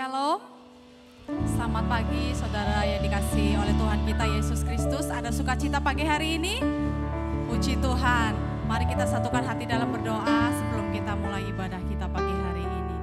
Shalom. Selamat pagi saudara yang dikasihi oleh Tuhan kita Yesus Kristus. Ada sukacita pagi hari ini? Puji Tuhan. Mari kita satukan hati dalam berdoa sebelum kita mulai ibadah kita pagi hari ini.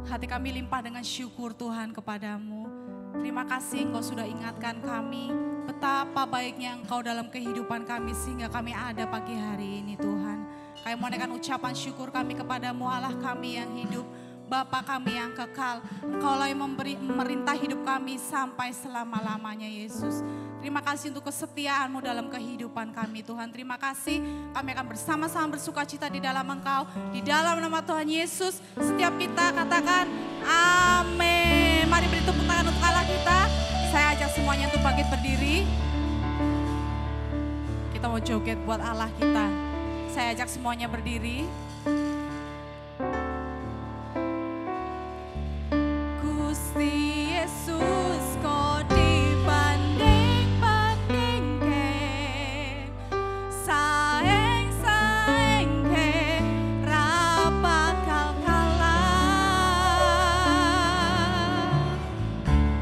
Hati kami limpah dengan syukur Tuhan kepadamu. Terima kasih Engkau sudah ingatkan kami betapa baiknya Engkau dalam kehidupan kami sehingga kami ada pagi hari ini Tuhan. Kami menaikkan ucapan syukur kami kepadamu Allah kami yang hidup. Bapa kami yang kekal, Engkaulah yang memerintah hidup kami sampai selama-lamanya Yesus. Terima kasih untuk kesetiaan-Mu dalam kehidupan kami Tuhan. Terima kasih kami akan bersama-sama bersukacita di dalam Engkau. Di dalam nama Tuhan Yesus, setiap kita katakan amin. Mari beri tepuk tangan untuk Allah kita. Saya ajak semuanya untuk bangkit berdiri. Kita mau joget buat Allah kita. Saya ajak semuanya berdiri. Gusti Yesus kau dibanding-bandingke, saeng-saengke ra bakal kalah.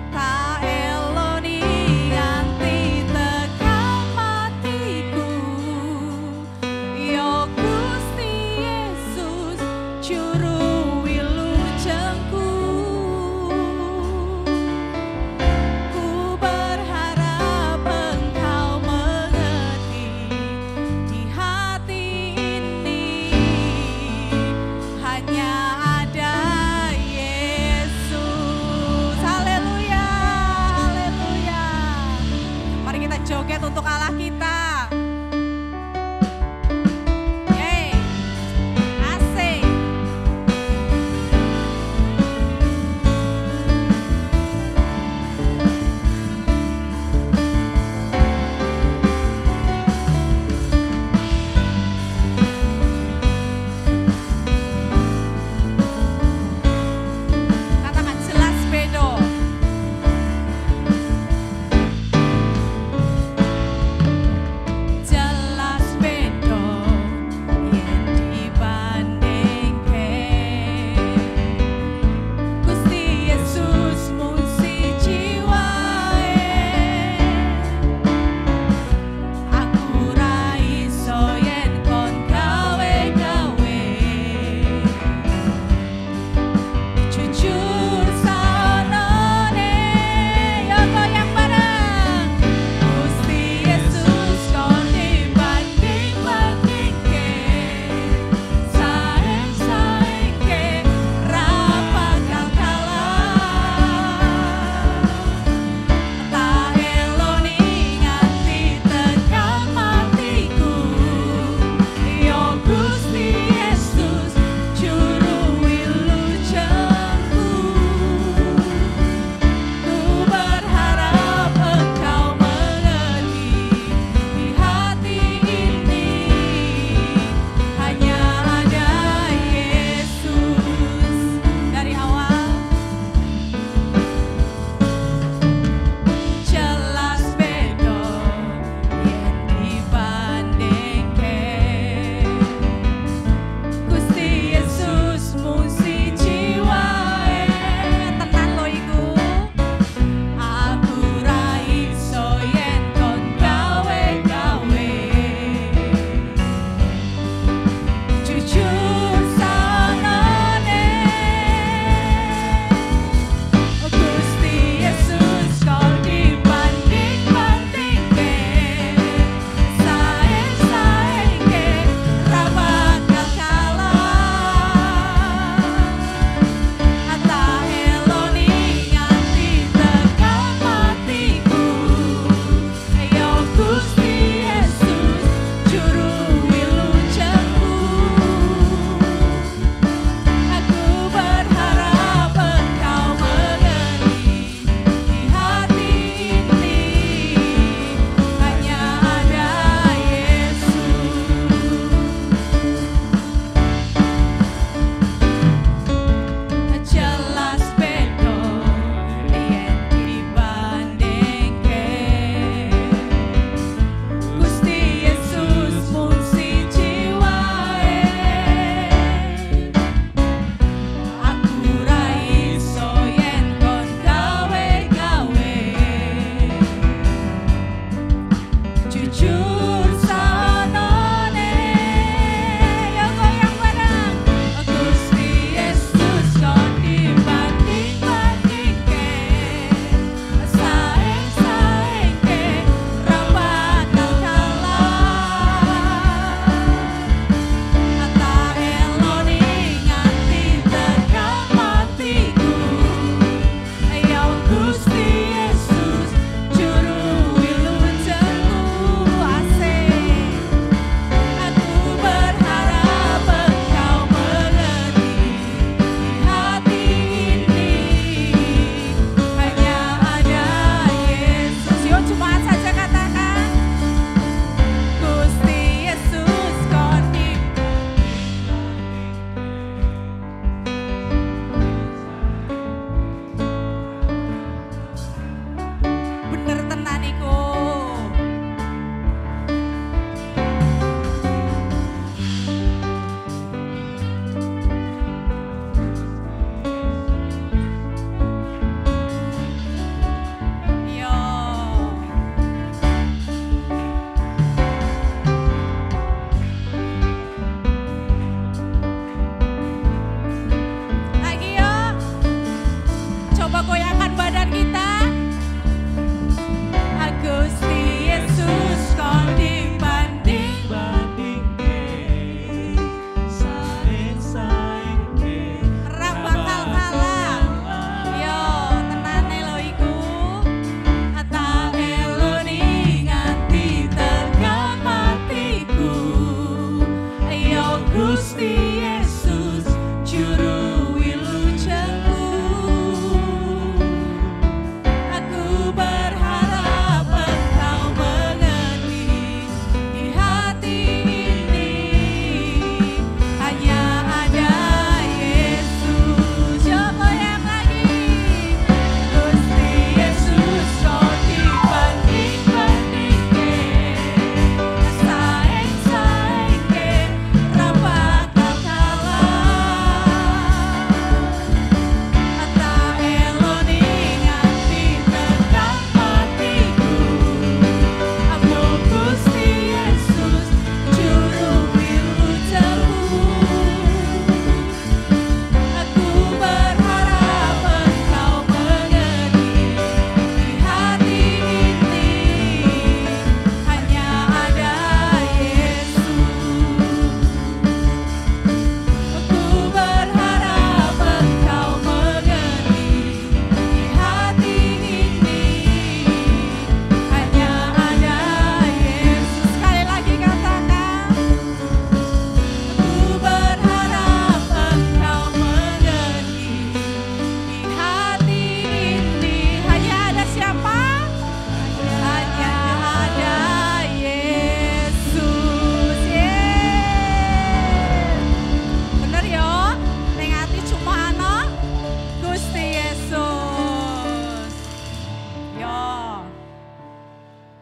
Tak eloni nganti tekan matiku, yo Gusti Yesus juru wilujengku. Joget untuk Allah kita. Yeay, asik. Katakan jelas bedo.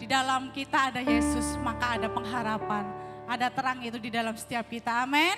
Di dalam kita ada Yesus, maka ada pengharapan. Ada terang itu di dalam setiap kita. Amin.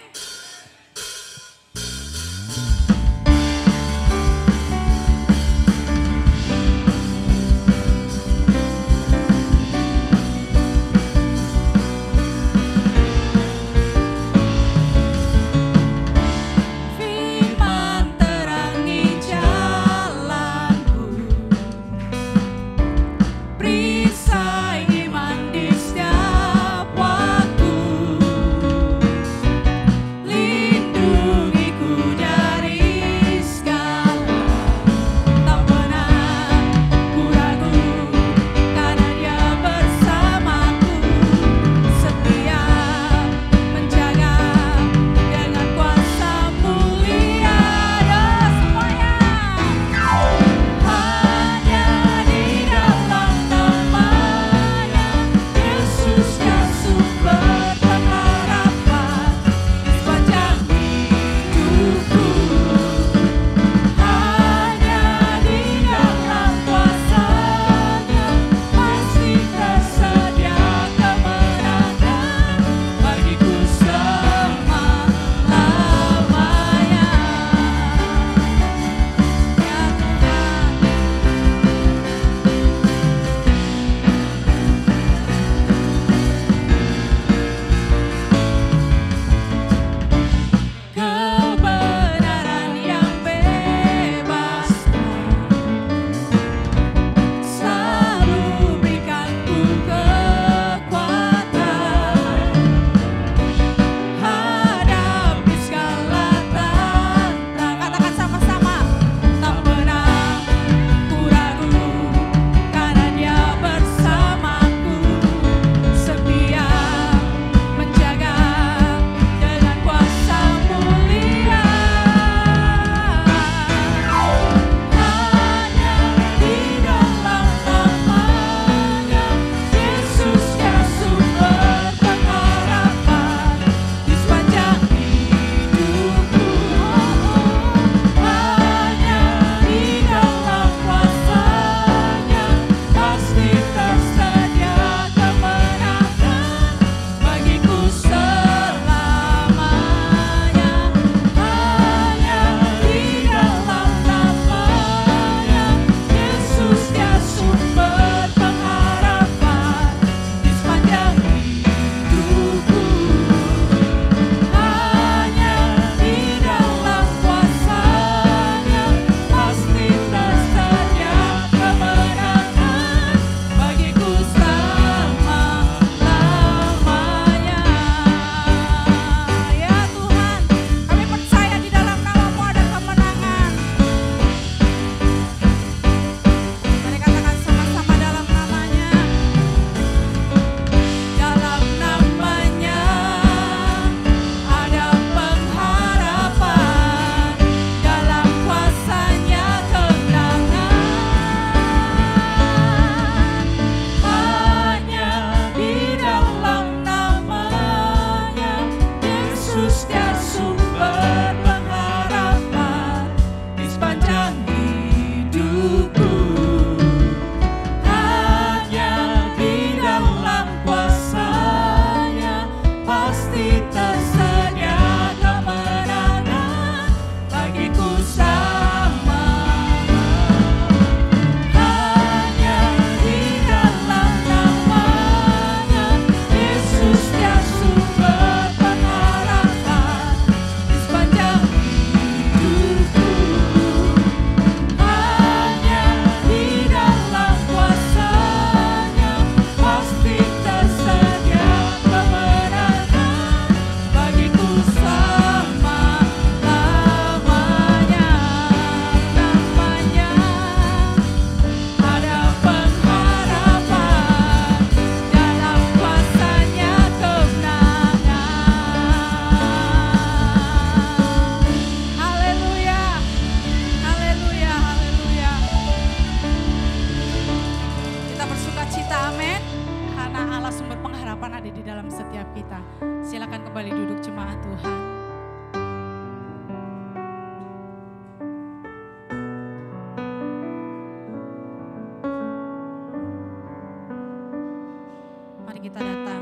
Mari kita datang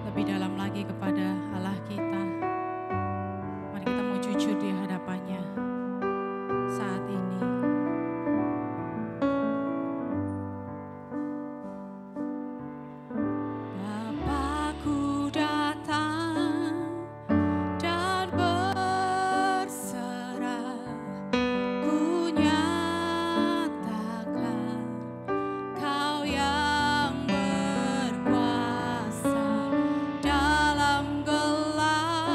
lebih dalam lagi kepada Allah kita. Mari kita mau jujur di hadapannya saat ini. Bapakku datang dan berserah, ku nyatakan Kau yang berkuasa dalam gelap.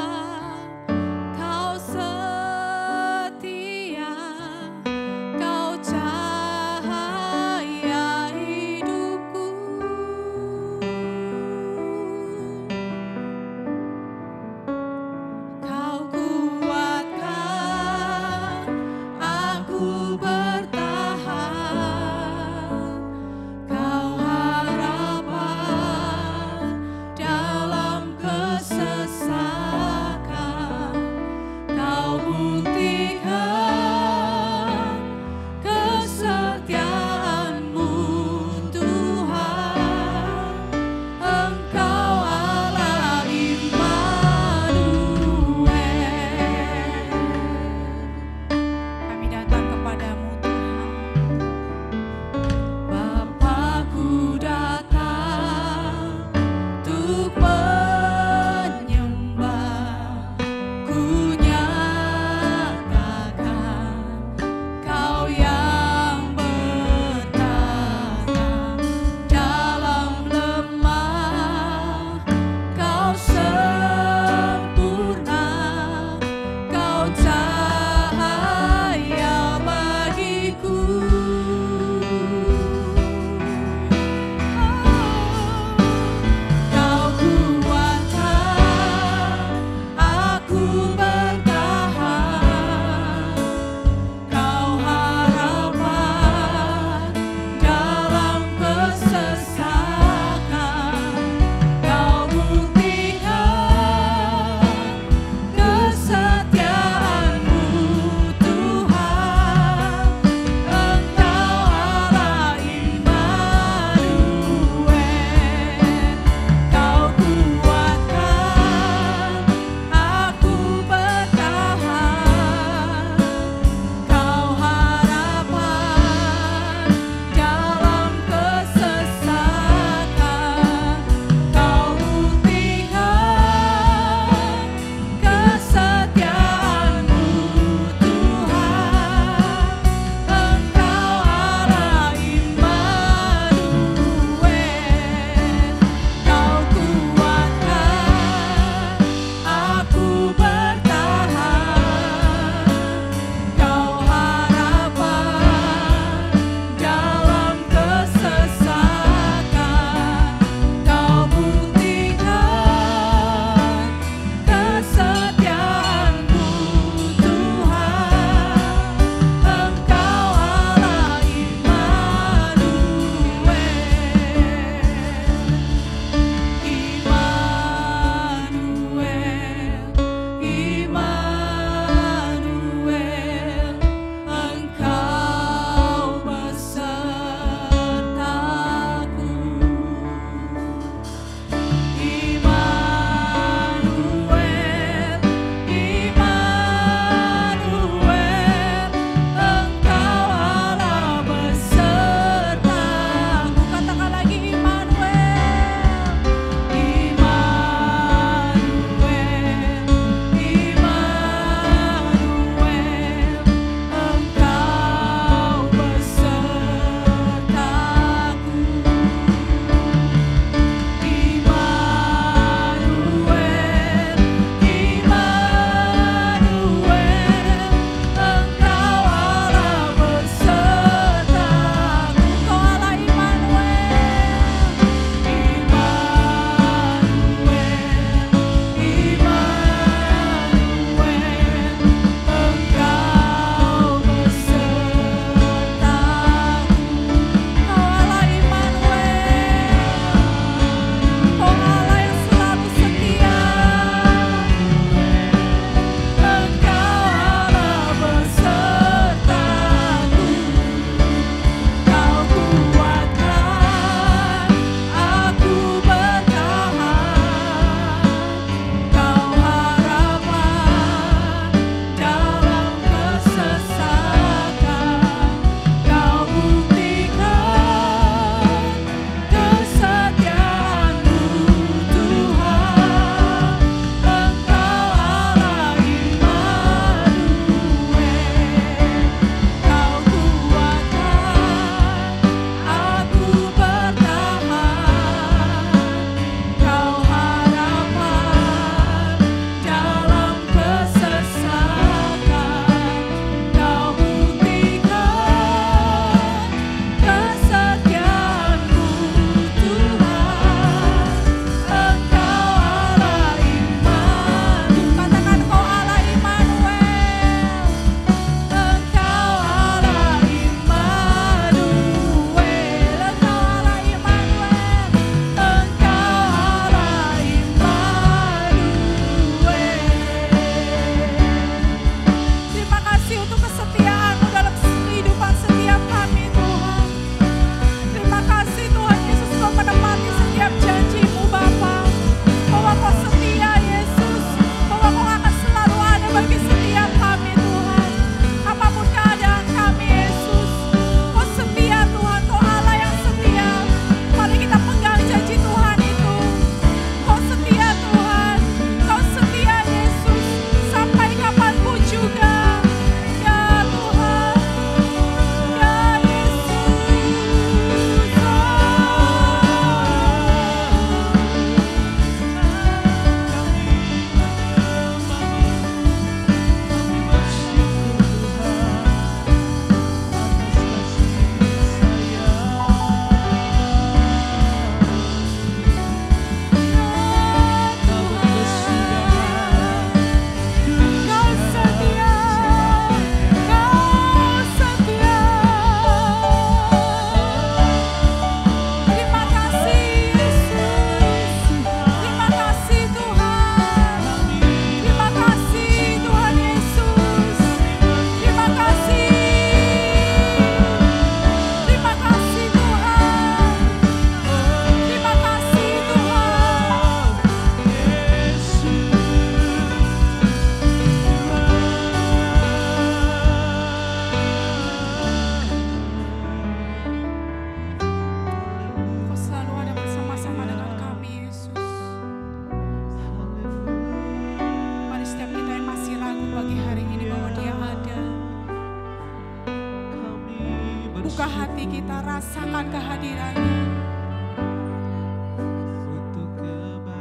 rasakan kehadirannya.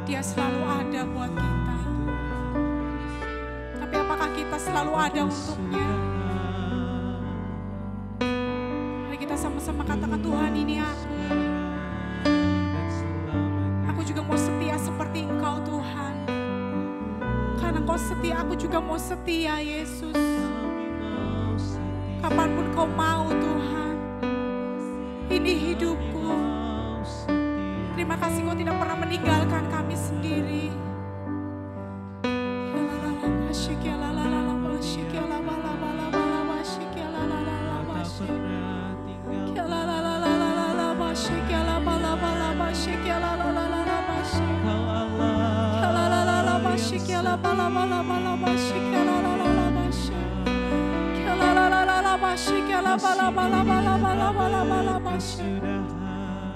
Dia selalu ada buat kita. Tapi apakah kita selalu ada untuknya? Mari kita sama-sama katakan, Tuhan ini aku. Aku juga mau setia seperti Engkau Tuhan. Karena Engkau setia, aku juga mau setia Yesus. Kapanpun Kau mau Tuhan. Ini hidupku. Terima kasih Kau tidak pernah meninggalkan kami sendiri.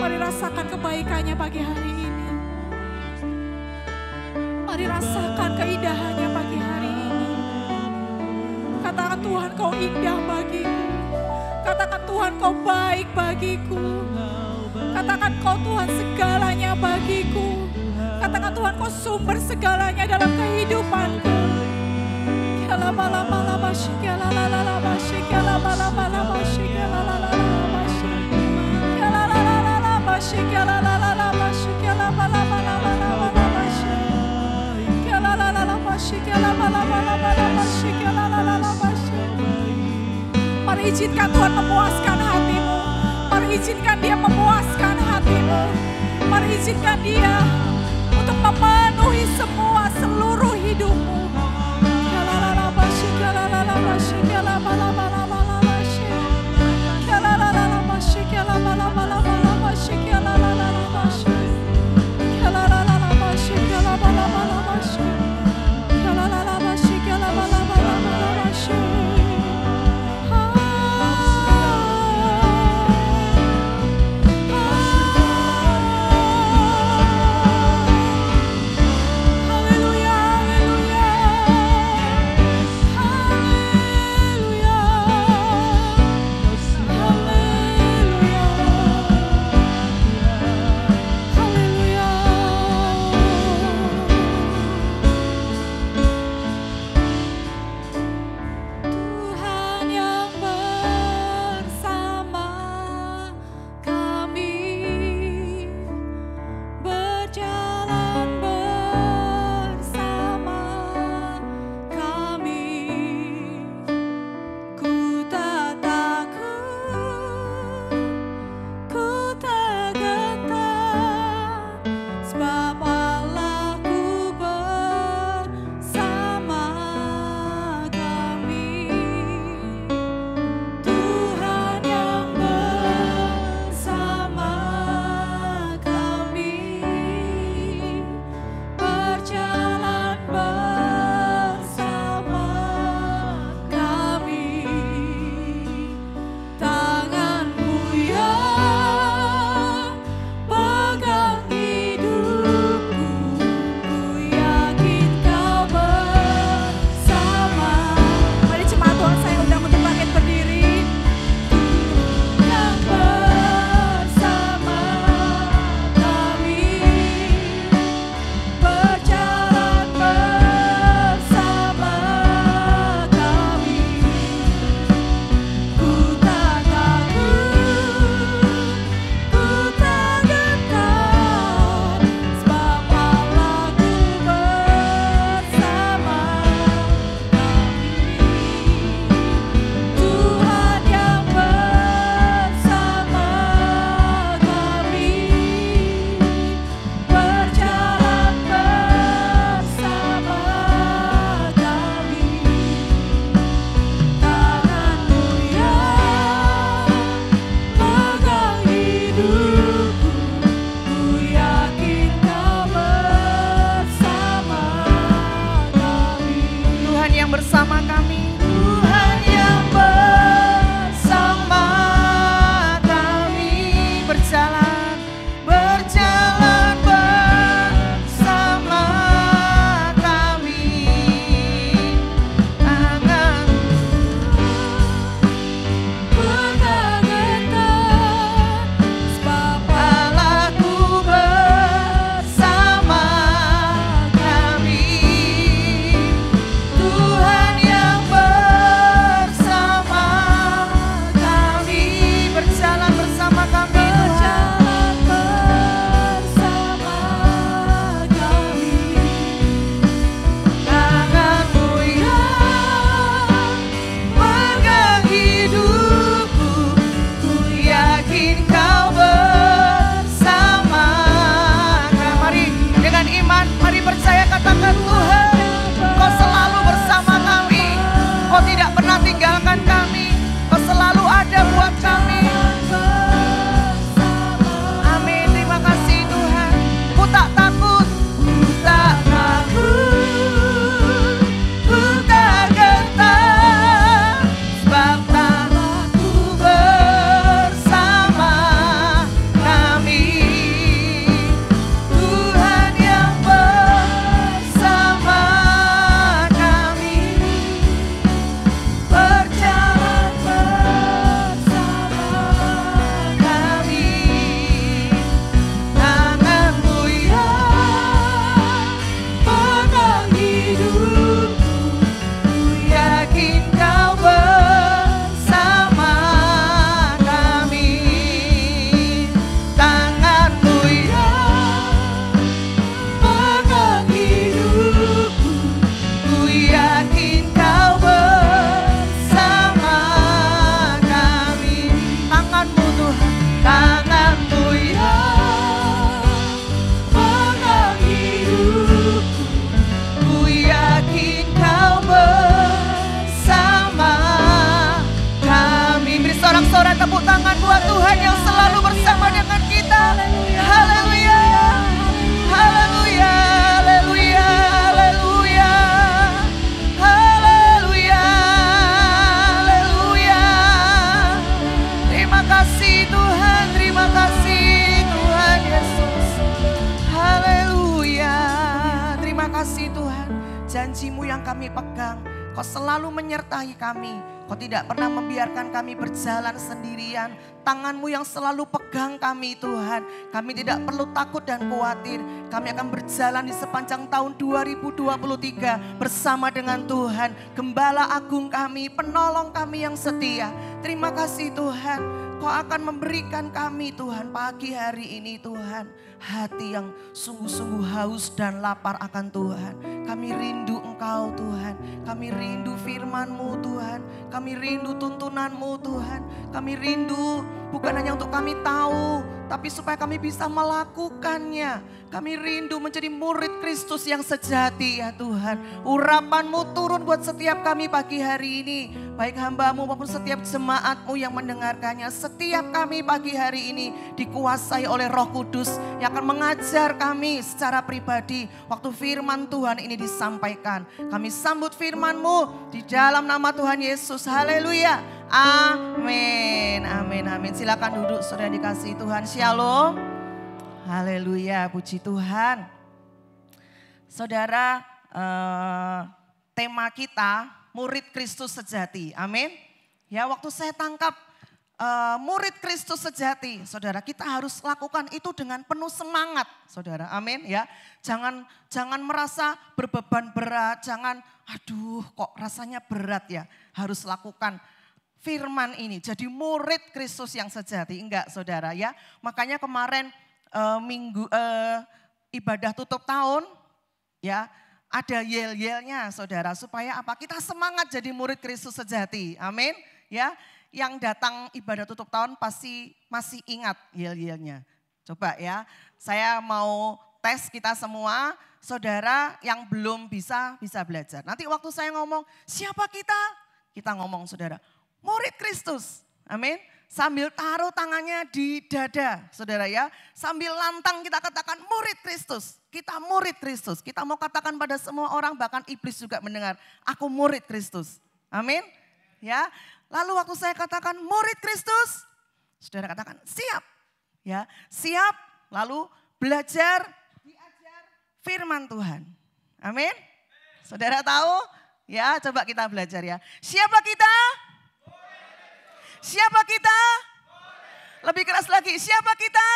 Mari rasakan kebaikannya pagi hari ini. Mari rasakan keindahannya pagi hari ini. Katakan, Tuhan Kau indah bagiku. Katakan, Tuhan Kau baik bagiku. Katakan, Kau Tuhan segalanya bagiku. Katakan, Tuhan Kau sumber segalanya dalam kehidupanku. Mari izinkan Tuhan memuaskan hatimu. Mari izinkan Dia memuaskan hatimu. Mari izinkan Dia untuk memenuhi semua seluruh hidupmu. Haleluya, haleluya. yang kami pegang. Kau selalu menyertai kami. Kau tidak pernah membiarkan kami berjalan sendirian. Tangan-Mu yang selalu pegang kami Tuhan. Kami tidak perlu takut dan khawatir. Kami akan berjalan di sepanjang tahun 2023 bersama dengan Tuhan. Gembala agung kami, penolong kami yang setia. Terima kasih Tuhan. Kau akan memberikan kami Tuhan pagi hari ini Tuhan. Hati yang sungguh-sungguh haus dan lapar akan Tuhan. Kami rindu Engkau Tuhan. Kami rindu firman-Mu Tuhan. Kami rindu tuntunan-Mu Tuhan. Kami rindu bukan hanya untuk kami tahu, tapi supaya kami bisa melakukannya. Kami rindu menjadi murid Kristus yang sejati ya Tuhan. Urapan-Mu turun buat setiap kami pagi hari ini. Baik hamba-Mu maupun setiap jemaat-Mu yang mendengarkannya. Setiap kami pagi hari ini dikuasai oleh Roh Kudus yang akan mengajar kami secara pribadi. Waktu firman Tuhan ini disampaikan. Kami sambut firman-Mu di dalam nama Tuhan Yesus. Haleluya. Amin. Amin. Amin. Silakan duduk saudara dikasihi Tuhan. Shalom. Haleluya. Puji Tuhan. Saudara, tema kita murid Kristus sejati. Amin. Ya, waktu saya tangkap murid Kristus sejati, saudara, kita harus lakukan itu dengan penuh semangat, saudara. Amin ya. Jangan merasa berbeban berat, jangan aduh kok rasanya berat ya. Harus lakukan firman ini, jadi murid Kristus yang sejati. Enggak saudara ya. Makanya kemarin ibadah tutup tahun ya, ada yel-yelnya saudara, supaya apa? Kita semangat jadi murid Kristus sejati. Amin. Ya, yang datang ibadah tutup tahun pasti masih ingat yel-yelnya. Coba ya, saya mau tes kita semua, saudara yang belum bisa belajar. Nanti waktu saya ngomong, siapa kita? Kita ngomong saudara, murid Kristus. Amin. Sambil taruh tangannya di dada, saudara ya. Sambil lantang kita katakan murid Kristus. Kita murid Kristus. Kita mau katakan pada semua orang, bahkan iblis juga mendengar. Aku murid Kristus. Amin. Ya. Lalu waktu saya katakan murid Kristus, saudara katakan siap. Ya, siap. Lalu belajar, diajar firman Tuhan. Amin. Saudara tahu? Ya, coba kita belajar ya. Siapa kita? Siapa kita? Lebih keras lagi, siapa kita?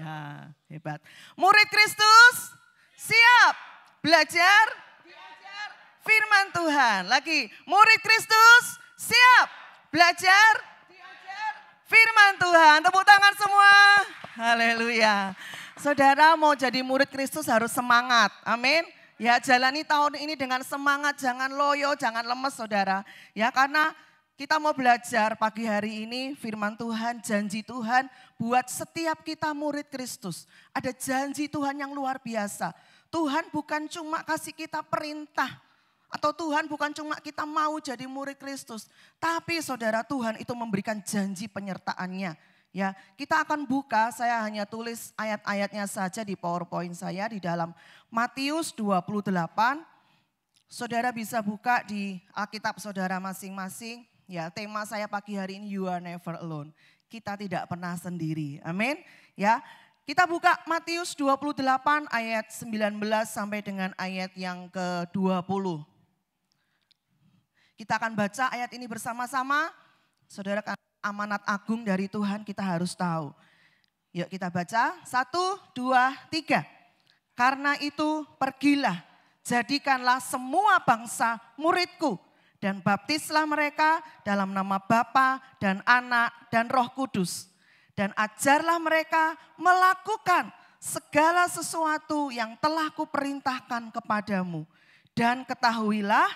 Ya, hebat. Murid Kristus, siap. Belajar, diajar firman Tuhan. Lagi, murid Kristus, siap. Belajar, diajar firman Tuhan. Tepuk tangan semua. Haleluya. Saudara mau jadi murid Kristus harus semangat. Amin. Ya, jalani tahun ini dengan semangat, jangan loyo, jangan lemes saudara. Ya, karena kita mau belajar pagi hari ini firman Tuhan, janji Tuhan buat setiap kita murid Kristus. Ada janji Tuhan yang luar biasa. Tuhan bukan cuma kasih kita perintah. Atau Tuhan bukan cuma kita mau jadi murid Kristus. Tapi saudara, Tuhan itu memberikan janji penyertaannya. Ya, kita akan buka, saya hanya tulis ayat-ayatnya saja di PowerPoint saya di dalam Matius 28. Saudara bisa buka di Alkitab saudara masing-masing. Ya, tema saya pagi hari ini, you are never alone. Kita tidak pernah sendiri. Amin. Ya, kita buka Matius 28 ayat 19 sampai dengan ayat yang ke-20. Kita akan baca ayat ini bersama-sama. Saudara, amanat agung dari Tuhan kita harus tahu. Yuk kita baca, 1, 2, 3. Karena itu pergilah, jadikanlah semua bangsa muridku. Dan baptislah mereka dalam nama Bapa dan Anak dan Roh Kudus. Dan ajarlah mereka melakukan segala sesuatu yang telah kuperintahkan kepadamu. Dan ketahuilah,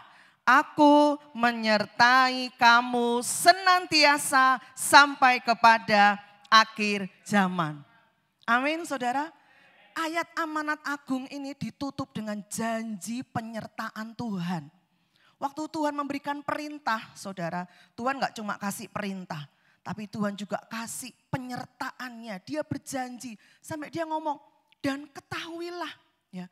aku menyertai kamu senantiasa sampai kepada akhir zaman. Amin saudara. Ayat amanat agung ini ditutup dengan janji penyertaan Tuhan. Waktu Tuhan memberikan perintah, saudara, Tuhan gak cuma kasih perintah, tapi Tuhan juga kasih penyertaannya. Dia berjanji, sampai dia ngomong, dan ketahuilah. Ya,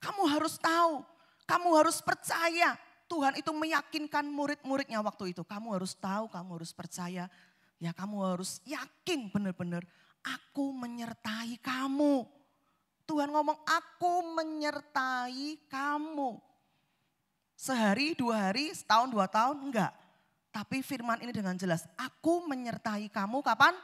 kamu harus tahu, kamu harus percaya. Tuhan itu meyakinkan murid-muridnya waktu itu. Kamu harus tahu, kamu harus percaya. Ya, kamu harus yakin benar-benar, aku menyertai kamu. Tuhan ngomong, aku menyertai kamu. sehari, 2 hari, setahun, 2 tahun, enggak. Tapi firman ini dengan jelas, aku menyertai kamu kapan?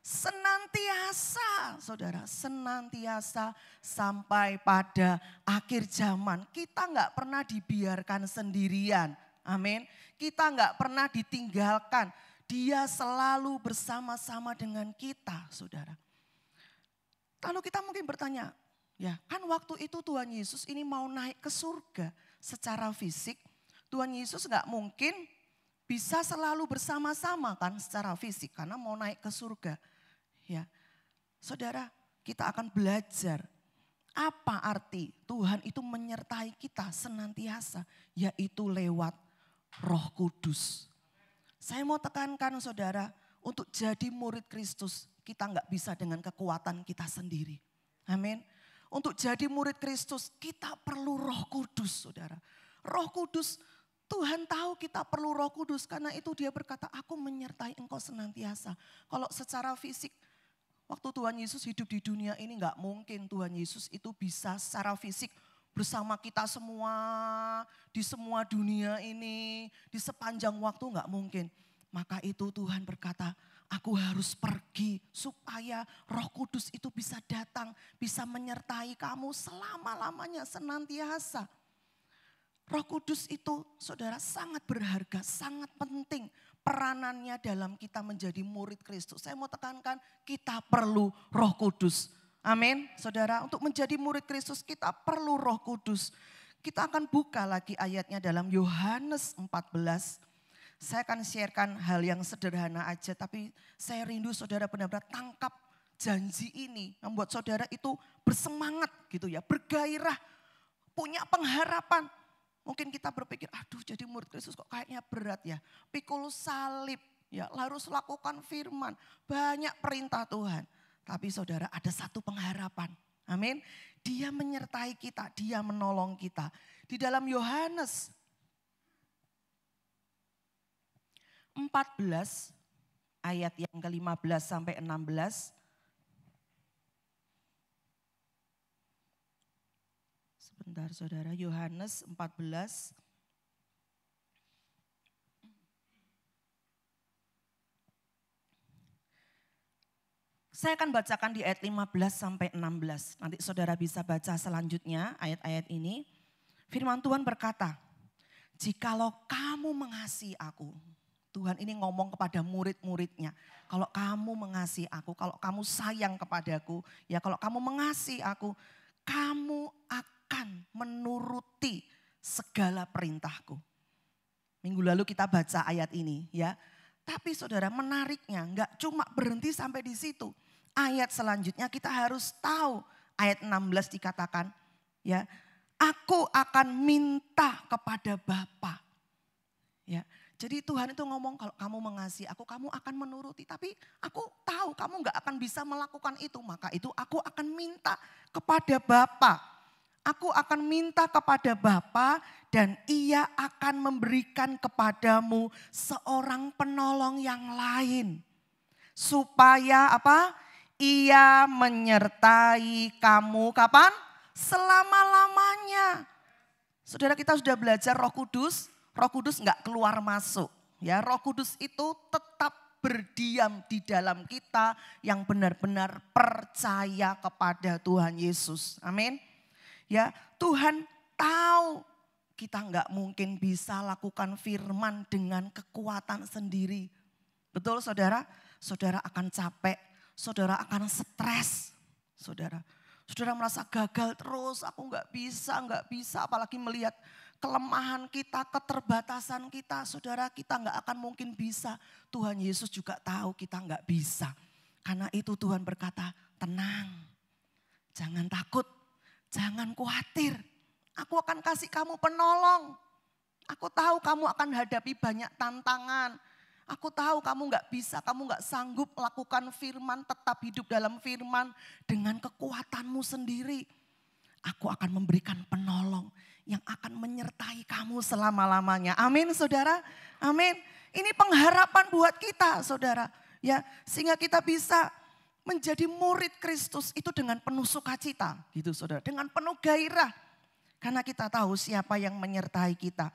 Senantiasa, saudara, senantiasa sampai pada akhir zaman. Kita enggak pernah dibiarkan sendirian, amin. Kita enggak pernah ditinggalkan, dia selalu bersama-sama dengan kita, saudara. Lalu kita mungkin bertanya, ya kan waktu itu Tuhan Yesus ini mau naik ke surga secara fisik. Tuhan Yesus enggak mungkin bisa selalu bersama-sama kan secara fisik karena mau naik ke surga. Ya, saudara, kita akan belajar apa arti Tuhan itu menyertai kita senantiasa, yaitu lewat Roh Kudus. Saya mau tekankan saudara, untuk jadi murid Kristus kita nggak bisa dengan kekuatan kita sendiri. Amin. Untuk jadi murid Kristus kita perlu Roh Kudus, saudara. Roh Kudus, Tuhan tahu kita perlu Roh Kudus, karena itu dia berkata, aku menyertai engkau senantiasa. Kalau secara fisik, waktu Tuhan Yesus hidup di dunia ini nggak mungkin Tuhan Yesus itu bisa secara fisik bersama kita semua, di semua dunia ini, di sepanjang waktu nggak mungkin. Maka itu Tuhan berkata, aku harus pergi supaya Roh Kudus itu bisa datang, bisa menyertai kamu selama-lamanya senantiasa. Roh Kudus itu saudara sangat berharga, sangat penting peranannya dalam kita menjadi murid Kristus. Saya mau tekankan kita perlu Roh Kudus. Amin saudara, untuk menjadi murid Kristus kita perlu Roh Kudus. Kita akan buka lagi ayatnya dalam Yohanes 14. Saya akan sharekan hal yang sederhana aja, tapi saya rindu saudara benar-benar tangkap janji ini. Membuat saudara itu bersemangat gitu ya, bergairah, punya pengharapan. Mungkin kita berpikir, aduh jadi murid Kristus kok kayaknya berat ya. Pikul salib, ya harus lakukan firman. Banyak perintah Tuhan. Tapi saudara ada satu pengharapan. Amin. Dia menyertai kita, dia menolong kita. Di dalam Yohanes 14 ayat yang ke-15 sampai 16. Sebentar saudara, Yohanes 14. Saya akan bacakan di ayat 15 sampai 16. Nanti saudara bisa baca selanjutnya ayat-ayat ini. Firman Tuhan berkata, jikalau kamu mengasihi aku. Tuhan ini ngomong kepada murid-muridnya. Kalau kamu mengasihi aku, kalau kamu sayang kepadaku, ya kalau kamu mengasihi aku, kamu akan menuruti segala perintahku. Minggu lalu kita baca ayat ini ya. Tapi saudara menariknya enggak cuma berhenti sampai di situ. Ayat selanjutnya kita harus tahu. Ayat 16 dikatakan ya, aku akan minta kepada Bapa. Ya. Jadi Tuhan itu ngomong kalau kamu mengasihi aku, kamu akan menuruti. Tapi aku tahu kamu enggak akan bisa melakukan itu. Maka itu aku akan minta kepada Bapa. Aku akan minta kepada Bapa dan ia akan memberikan kepadamu seorang penolong yang lain. Supaya apa? Ia menyertai kamu kapan? Selama-lamanya. Saudara kita sudah belajar Roh Kudus. Roh Kudus enggak keluar masuk. Ya, Roh Kudus itu tetap berdiam di dalam kita yang benar-benar percaya kepada Tuhan Yesus. Amin. Ya, Tuhan tahu kita enggak mungkin bisa lakukan firman dengan kekuatan sendiri. Betul saudara? Saudara akan capek, saudara akan stres. Saudara merasa gagal terus, aku enggak bisa. Apalagi melihat kelemahan kita, keterbatasan kita, saudara kita enggak akan mungkin bisa. Tuhan Yesus juga tahu kita enggak bisa. Karena itu Tuhan berkata, tenang, jangan takut. Jangan khawatir, aku akan kasih kamu penolong. Aku tahu kamu akan hadapi banyak tantangan. Aku tahu kamu gak bisa, kamu gak sanggup melakukan firman, tetap hidup dalam firman dengan kekuatanmu sendiri. Aku akan memberikan penolong yang akan menyertai kamu selama-lamanya. Amin saudara, amin. Ini pengharapan buat kita saudara. Ya, sehingga kita bisa menjadi murid Kristus itu dengan penuh sukacita gitu saudara. Dengan penuh gairah. Karena kita tahu siapa yang menyertai kita.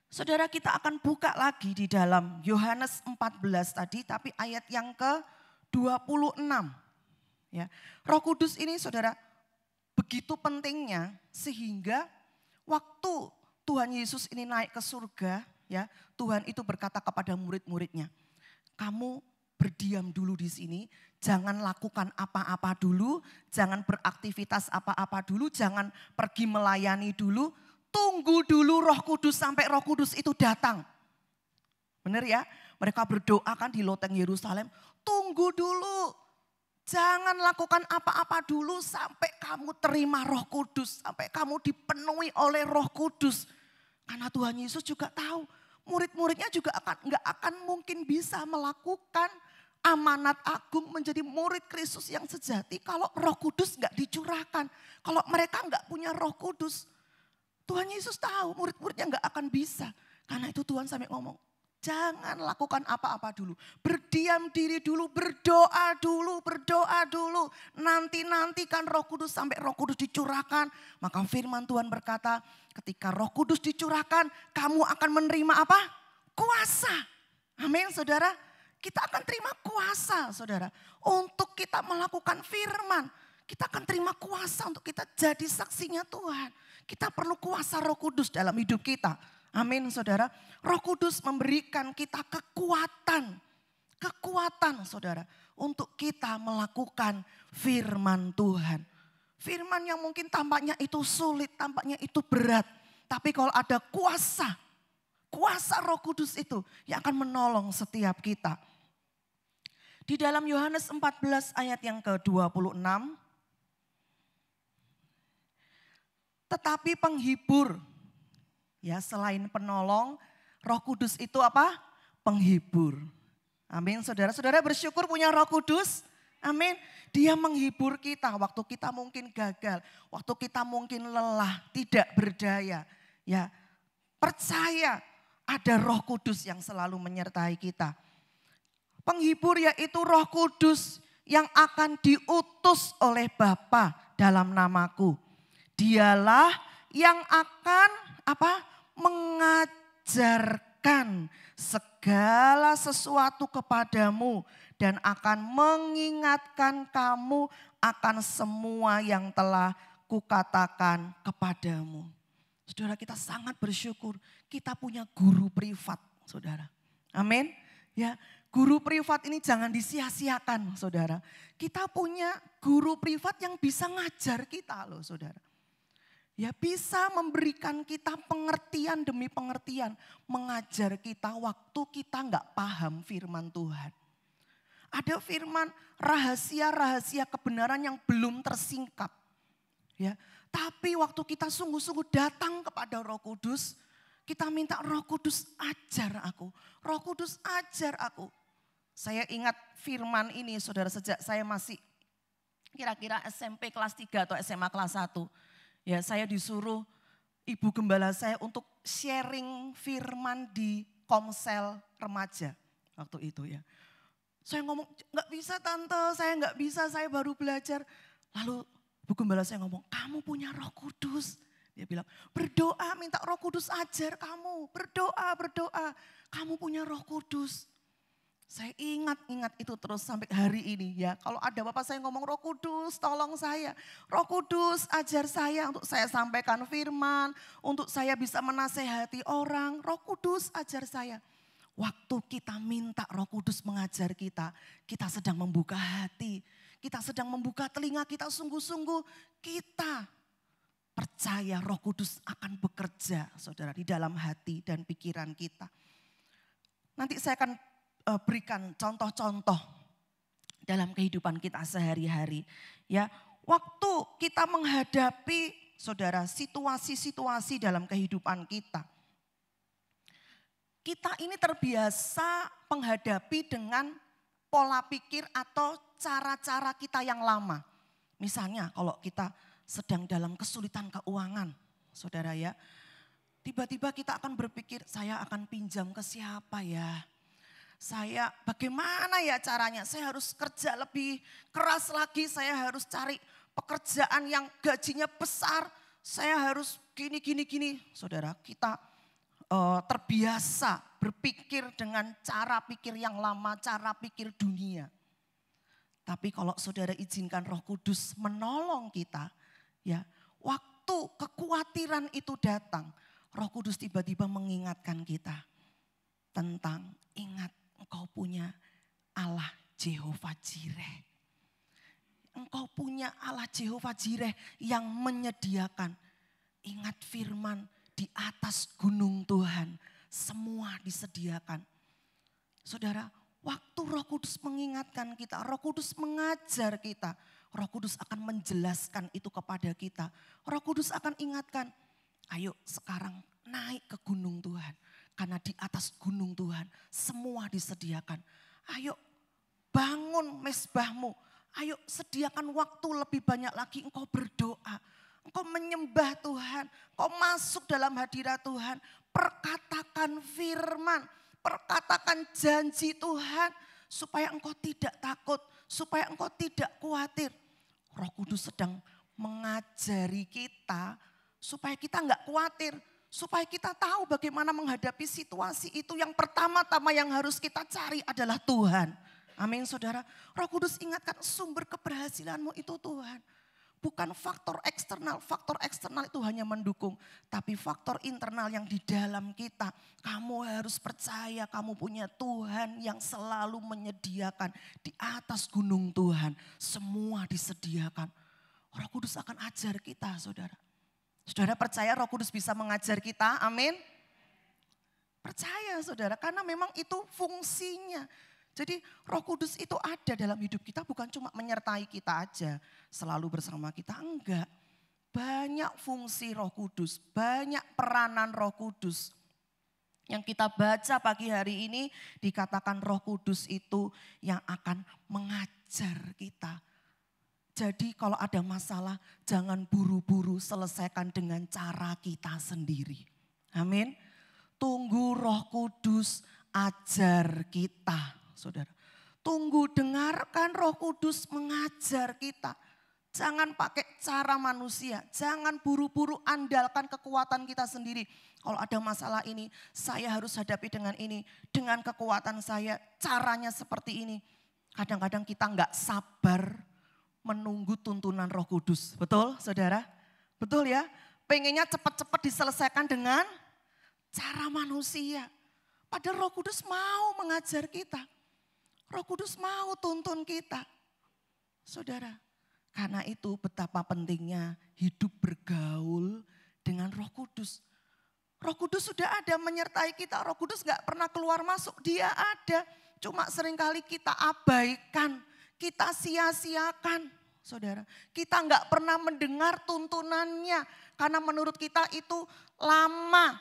Saudara, kita akan buka lagi di dalam Yohanes 14 tadi, tapi ayat yang ke-26. Ya. Roh Kudus ini saudara begitu pentingnya sehingga waktu Tuhan Yesus ini naik ke surga, ya, Tuhan itu berkata kepada murid-muridnya, kamu berdiam dulu di sini, jangan lakukan apa-apa dulu, jangan beraktivitas apa-apa dulu, jangan pergi melayani dulu, tunggu dulu Roh Kudus sampai Roh Kudus itu datang. Benar ya? Mereka berdoa kan di loteng Yerusalem, tunggu dulu. Jangan lakukan apa-apa dulu sampai kamu terima Roh Kudus, sampai kamu dipenuhi oleh Roh Kudus. Karena Tuhan Yesus juga tahu, murid-muridnya juga nggak akan mungkin bisa melakukan amanat agung menjadi murid Kristus yang sejati kalau Roh Kudus nggak dicurahkan. Kalau mereka nggak punya Roh Kudus, Tuhan Yesus tahu murid-muridnya nggak akan bisa. Karena itu Tuhan sampai ngomong, jangan lakukan apa-apa dulu. Berdiam diri dulu, berdoa dulu. Nanti-nantikan Roh Kudus sampai Roh Kudus dicurahkan. Maka firman Tuhan berkata, ketika Roh Kudus dicurahkan, kamu akan menerima apa? Kuasa. Amin, saudara. Kita akan terima kuasa, saudara. Untuk kita melakukan firman. Kita akan terima kuasa untuk kita jadi saksinya Tuhan. Kita perlu kuasa Roh Kudus dalam hidup kita. Amin, saudara. Roh Kudus memberikan kita kekuatan. Kekuatan, saudara. Untuk kita melakukan firman Tuhan. Firman yang mungkin tampaknya itu sulit, tampaknya itu berat. Tapi kalau ada kuasa Roh Kudus itu yang akan menolong setiap kita. Di dalam Yohanes 14 ayat yang ke-26. Tetapi penghibur, ya selain penolong, Roh Kudus itu apa? Penghibur. Amin, saudara-saudara bersyukur punya Roh Kudus. Amin. Dia menghibur kita waktu kita mungkin gagal, waktu kita mungkin lelah, tidak berdaya. Ya, percaya ada Roh Kudus yang selalu menyertai kita. Penghibur yaitu Roh Kudus yang akan diutus oleh Bapa dalam namaku. Dialah yang akan mengajarkan segala sesuatu kepadamu dan akan mengingatkan kamu akan semua yang telah kukatakan kepadamu. Saudara, kita sangat bersyukur kita punya guru privat, saudara. Amin. Ya, guru privat ini jangan disia-siakan, saudara. Kita punya guru privat yang bisa ngajar kita loh, saudara. Ya, bisa memberikan kita pengertian demi pengertian, mengajar kita waktu kita nggak paham firman Tuhan. Ada firman rahasia-rahasia kebenaran yang belum tersingkap. Ya, tapi waktu kita sungguh-sungguh datang kepada Roh Kudus, kita minta Roh Kudus ajar aku. Roh Kudus ajar aku. Saya ingat firman ini saudara sejak saya masih kira-kira SMP kelas 3 atau SMA kelas 1. Ya, saya disuruh ibu gembala saya untuk sharing firman di komsel remaja waktu itu ya. Saya ngomong, nggak bisa tante, saya nggak bisa, saya baru belajar. Lalu ibu gembala saya ngomong, kamu punya Roh Kudus. Dia bilang, berdoa minta Roh Kudus ajar kamu, berdoa, kamu punya Roh Kudus. Saya ingat itu terus sampai hari ini ya. Kalau ada bapak saya ngomong Roh Kudus tolong saya. Roh Kudus ajar saya untuk saya sampaikan firman. Untuk saya bisa menasehati orang. Roh Kudus ajar saya. Waktu kita minta Roh Kudus mengajar kita. Kita sedang membuka hati. Kita sedang membuka telinga kita sungguh-sungguh. Kita percaya Roh Kudus akan bekerja saudara di dalam hati dan pikiran kita. Nanti saya akan berikan contoh-contoh dalam kehidupan kita sehari-hari. Ya, waktu kita menghadapi saudara situasi-situasi dalam kehidupan kita. Kita ini terbiasa menghadapi dengan pola pikir atau cara-cara kita yang lama. Misalnya kalau kita sedang dalam kesulitan keuangan, saudara ya. Tiba-tiba kita akan berpikir, saya akan pinjam ke siapa ya? Saya bagaimana ya caranya? Saya harus kerja lebih keras lagi, saya harus cari pekerjaan yang gajinya besar saya harus gini. Saudara, kita terbiasa berpikir dengan cara pikir yang lama, cara pikir dunia. Tapi kalau saudara izinkan Roh Kudus menolong kita, ya, waktu kekhawatiran itu datang, Roh Kudus tiba-tiba mengingatkan kita tentang, ingat engkau punya Allah Jehovah Jireh. Engkau punya Allah Jehovah Jireh yang menyediakan. Ingat firman, di atas gunung Tuhan semua disediakan. Saudara, waktu Roh Kudus mengingatkan kita, Roh Kudus mengajar kita, Roh Kudus akan menjelaskan itu kepada kita. Roh Kudus akan ingatkan, ayo sekarang naik ke gunung Tuhan. Karena di atas gunung Tuhan semua disediakan. Ayo bangun mesbahmu. Ayo sediakan waktu lebih banyak lagi engkau berdoa. Engkau menyembah Tuhan. Engkau masuk dalam hadirat Tuhan. Perkatakan firman. Perkatakan janji Tuhan. Supaya engkau tidak takut. Supaya engkau tidak khawatir. Roh Kudus sedang mengajari kita. Supaya kita enggak khawatir. Supaya kita tahu bagaimana menghadapi situasi itu. Yang pertama-tama yang harus kita cari adalah Tuhan. Amin saudara. Roh Kudus ingatkan sumber keberhasilanmu itu Tuhan. Bukan faktor eksternal. Faktor eksternal itu hanya mendukung. Tapi faktor internal yang di dalam kita. Kamu harus percaya kamu punya Tuhan yang selalu menyediakan. Di atas gunung Tuhan. Semua disediakan. Roh Kudus akan ajar kita saudara. Saudara percaya Roh Kudus bisa mengajar kita? Amin. Percaya saudara. Karena memang itu fungsinya. Jadi Roh Kudus itu ada dalam hidup kita bukan cuma menyertai kita aja. Selalu bersama kita, enggak. Banyak fungsi Roh Kudus, banyak peranan Roh Kudus. Yang kita baca pagi hari ini dikatakan Roh Kudus itu yang akan mengajar kita. Jadi kalau ada masalah jangan buru-buru selesaikan dengan cara kita sendiri. Amin. Tunggu Roh Kudus ajar kita. Saudara, tunggu dengarkan Roh Kudus mengajar kita. Jangan pakai cara manusia, jangan buru-buru andalkan kekuatan kita sendiri. Kalau ada masalah ini, saya harus hadapi dengan ini, dengan kekuatan saya, caranya seperti ini. Kadang-kadang kita enggak sabar menunggu tuntunan Roh Kudus. Betul saudara? Betul ya? Pengennya cepat-cepat diselesaikan dengan cara manusia. Padahal Roh Kudus mau mengajar kita. Roh Kudus mau tuntun kita. Saudara, karena itu betapa pentingnya hidup bergaul dengan Roh Kudus. Roh Kudus sudah ada menyertai kita. Roh Kudus gak pernah keluar masuk, dia ada. Cuma seringkali kita abaikan, kita sia-siakan. Saudara, kita gak pernah mendengar tuntunannya. Karena menurut kita itu lama.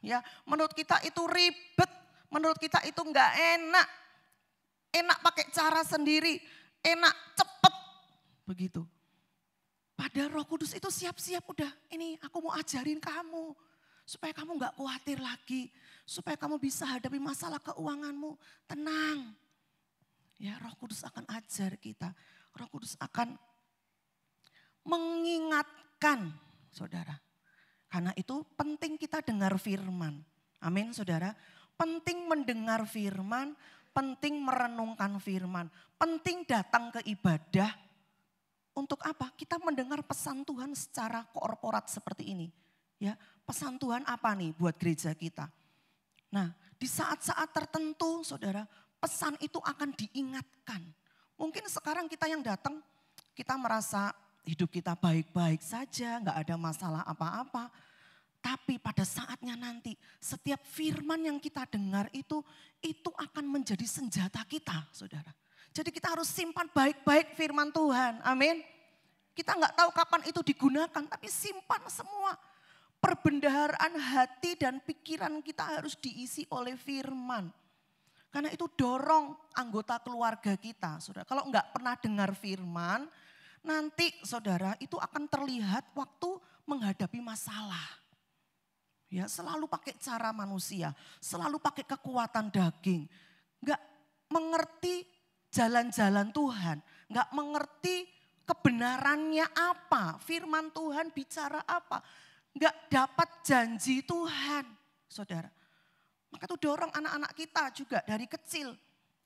Ya, menurut kita itu ribet, menurut kita itu gak enak. Enak pakai cara sendiri, enak cepet, begitu. Padahal Roh Kudus itu siap-siap udah, ini aku mau ajarin kamu. Supaya kamu gak khawatir lagi, supaya kamu bisa hadapi masalah keuanganmu, tenang. Ya, Roh Kudus akan ajar kita, Roh Kudus akan mengingatkan saudara. Karena itu penting kita dengar firman, amin saudara. Penting mendengar firman, penting merenungkan firman, penting datang ke ibadah. Untuk apa? Kita mendengar pesan Tuhan secara korporat seperti ini. Ya, pesan Tuhan apa nih buat gereja kita? Nah, di saat-saat tertentu saudara, pesan itu akan diingatkan. Mungkin sekarang kita yang datang, kita merasa hidup kita baik-baik saja, gak ada masalah apa-apa. Tapi pada saatnya nanti setiap firman yang kita dengar itu akan menjadi senjata kita saudara. Jadi kita harus simpan baik-baik firman Tuhan, amin. Kita nggak tahu kapan itu digunakan tapi simpan semua. Perbendaharaan hati dan pikiran kita harus diisi oleh firman. Karena itu dorong anggota keluarga kita saudara. Kalau nggak pernah dengar firman nanti saudara itu akan terlihat waktu menghadapi masalah. Ya, selalu pakai cara manusia, selalu pakai kekuatan daging. Enggak mengerti jalan-jalan Tuhan, enggak mengerti kebenarannya apa, firman Tuhan bicara apa. Enggak dapat janji Tuhan, saudara. Maka itu dorong anak-anak kita juga dari kecil.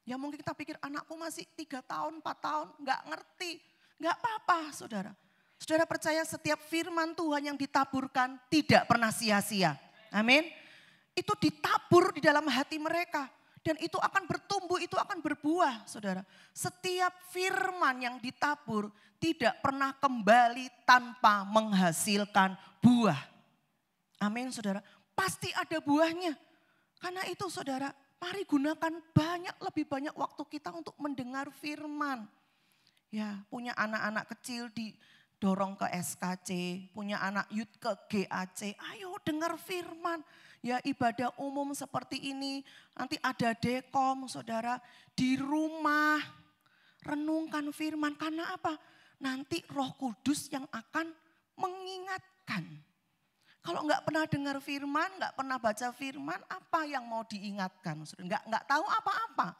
Ya mungkin kita pikir anakku masih 3 tahun, 4 tahun, enggak ngerti. Enggak apa-apa saudara. Saudara percaya setiap firman Tuhan yang ditaburkan tidak pernah sia-sia. Amin. Itu ditabur di dalam hati mereka. Dan itu akan bertumbuh, itu akan berbuah saudara. Setiap firman yang ditabur tidak pernah kembali tanpa menghasilkan buah. Amin saudara. Pasti ada buahnya. Karena itu saudara, mari gunakan lebih banyak waktu kita untuk mendengar firman. Ya, punya anak-anak kecil didorong ke SKC, punya anak youth ke GAC, ayo dengar firman. Ya ibadah umum seperti ini, nanti ada dekom saudara, di rumah renungkan firman. Karena apa? Nanti Roh Kudus yang akan mengingatkan. Kalau enggak pernah dengar firman, enggak pernah baca firman, apa yang mau diingatkan? Enggak tahu apa-apa.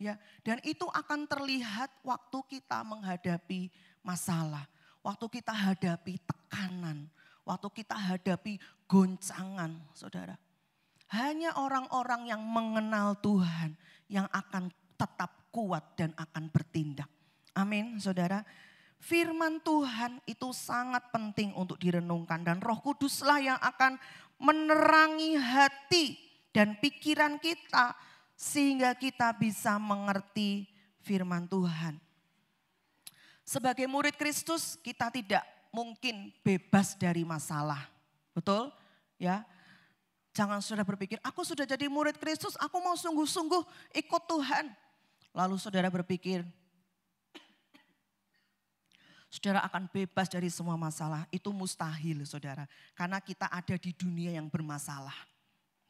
Ya, dan itu akan terlihat waktu kita menghadapi masalah, waktu kita hadapi tekanan, waktu kita hadapi goncangan, saudara. Hanya orang-orang yang mengenal Tuhan yang akan tetap kuat dan akan bertindak. Amin, saudara. Firman Tuhan itu sangat penting untuk direnungkan dan Roh Kuduslah yang akan menerangi hati dan pikiran kita sehingga kita bisa mengerti firman Tuhan. Sebagai murid Kristus kita tidak mungkin bebas dari masalah. Betul? Ya. Jangan saudara berpikir, aku sudah jadi murid Kristus, aku mau sungguh-sungguh ikut Tuhan. Lalu saudara berpikir, saudara akan bebas dari semua masalah. Itu mustahil saudara. Karena kita ada di dunia yang bermasalah.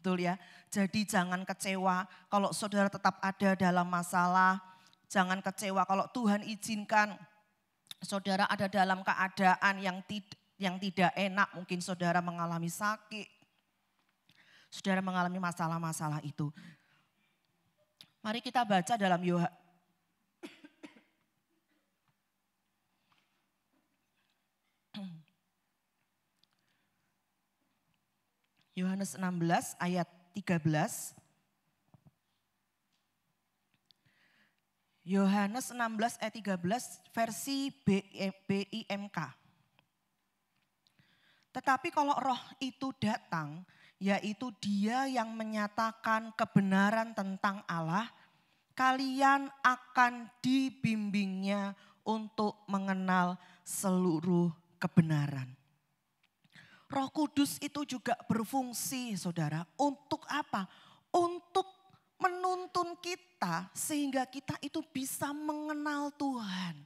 Betul ya? Jadi jangan kecewa kalau saudara tetap ada dalam masalah. Jangan kecewa kalau Tuhan izinkan saudara ada dalam keadaan yang tidak enak. Mungkin saudara mengalami sakit. Saudara mengalami masalah-masalah itu. Mari kita baca dalam Yohanes 16 ayat 13. Yohanes 16 ayat 13 versi BIMK. Tetapi kalau roh itu datang, yaitu dia yang menyatakan kebenaran tentang Allah, kalian akan dibimbingnya untuk mengenal seluruh kebenaran. Roh Kudus itu juga berfungsi saudara, untuk apa? Untuk menuntun kita sehingga kita itu bisa mengenal Tuhan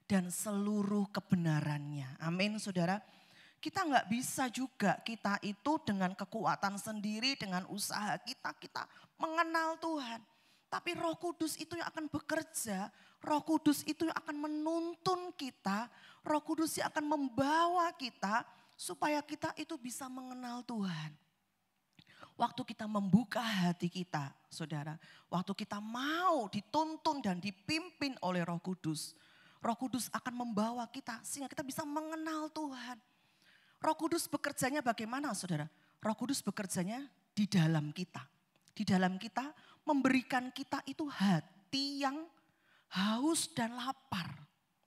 dan seluruh kebenarannya. Amin saudara. Kita nggak bisa juga kita itu dengan kekuatan sendiri, dengan usaha kita mengenal Tuhan. Tapi Roh Kudus itu yang akan bekerja, Roh Kudus itu yang akan menuntun kita, Roh Kudus yang akan membawa kita supaya kita itu bisa mengenal Tuhan. Waktu kita membuka hati kita, saudara, waktu kita mau dituntun dan dipimpin oleh Roh Kudus akan membawa kita sehingga kita bisa mengenal Tuhan. Roh Kudus bekerjanya bagaimana saudara? Roh Kudus bekerjanya di dalam kita. Di dalam kita memberikan kita itu hati yang haus dan lapar.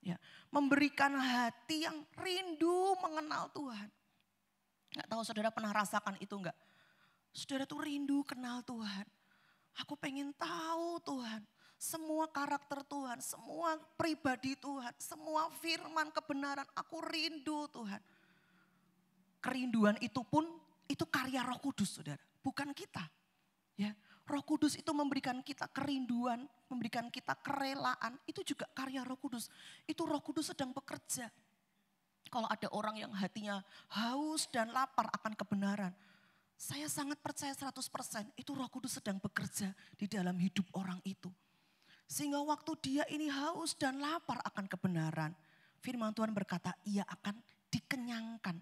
Ya, memberikan hati yang rindu mengenal Tuhan. Nggak tahu saudara pernah rasakan itu enggak? Saudara tuh rindu kenal Tuhan. Aku pengen tahu Tuhan. Semua karakter Tuhan, semua pribadi Tuhan, semua firman kebenaran. Aku rindu Tuhan. Kerinduan itu pun itu karya Roh Kudus saudara, bukan kita. Ya, Roh Kudus itu memberikan kita kerinduan, memberikan kita kerelaan, itu juga karya Roh Kudus. Itu Roh Kudus sedang bekerja. Kalau ada orang yang hatinya haus dan lapar akan kebenaran, saya sangat percaya 100% itu Roh Kudus sedang bekerja di dalam hidup orang itu. Sehingga waktu dia ini haus dan lapar akan kebenaran, firman Tuhan berkata ia akan dikenyangkan.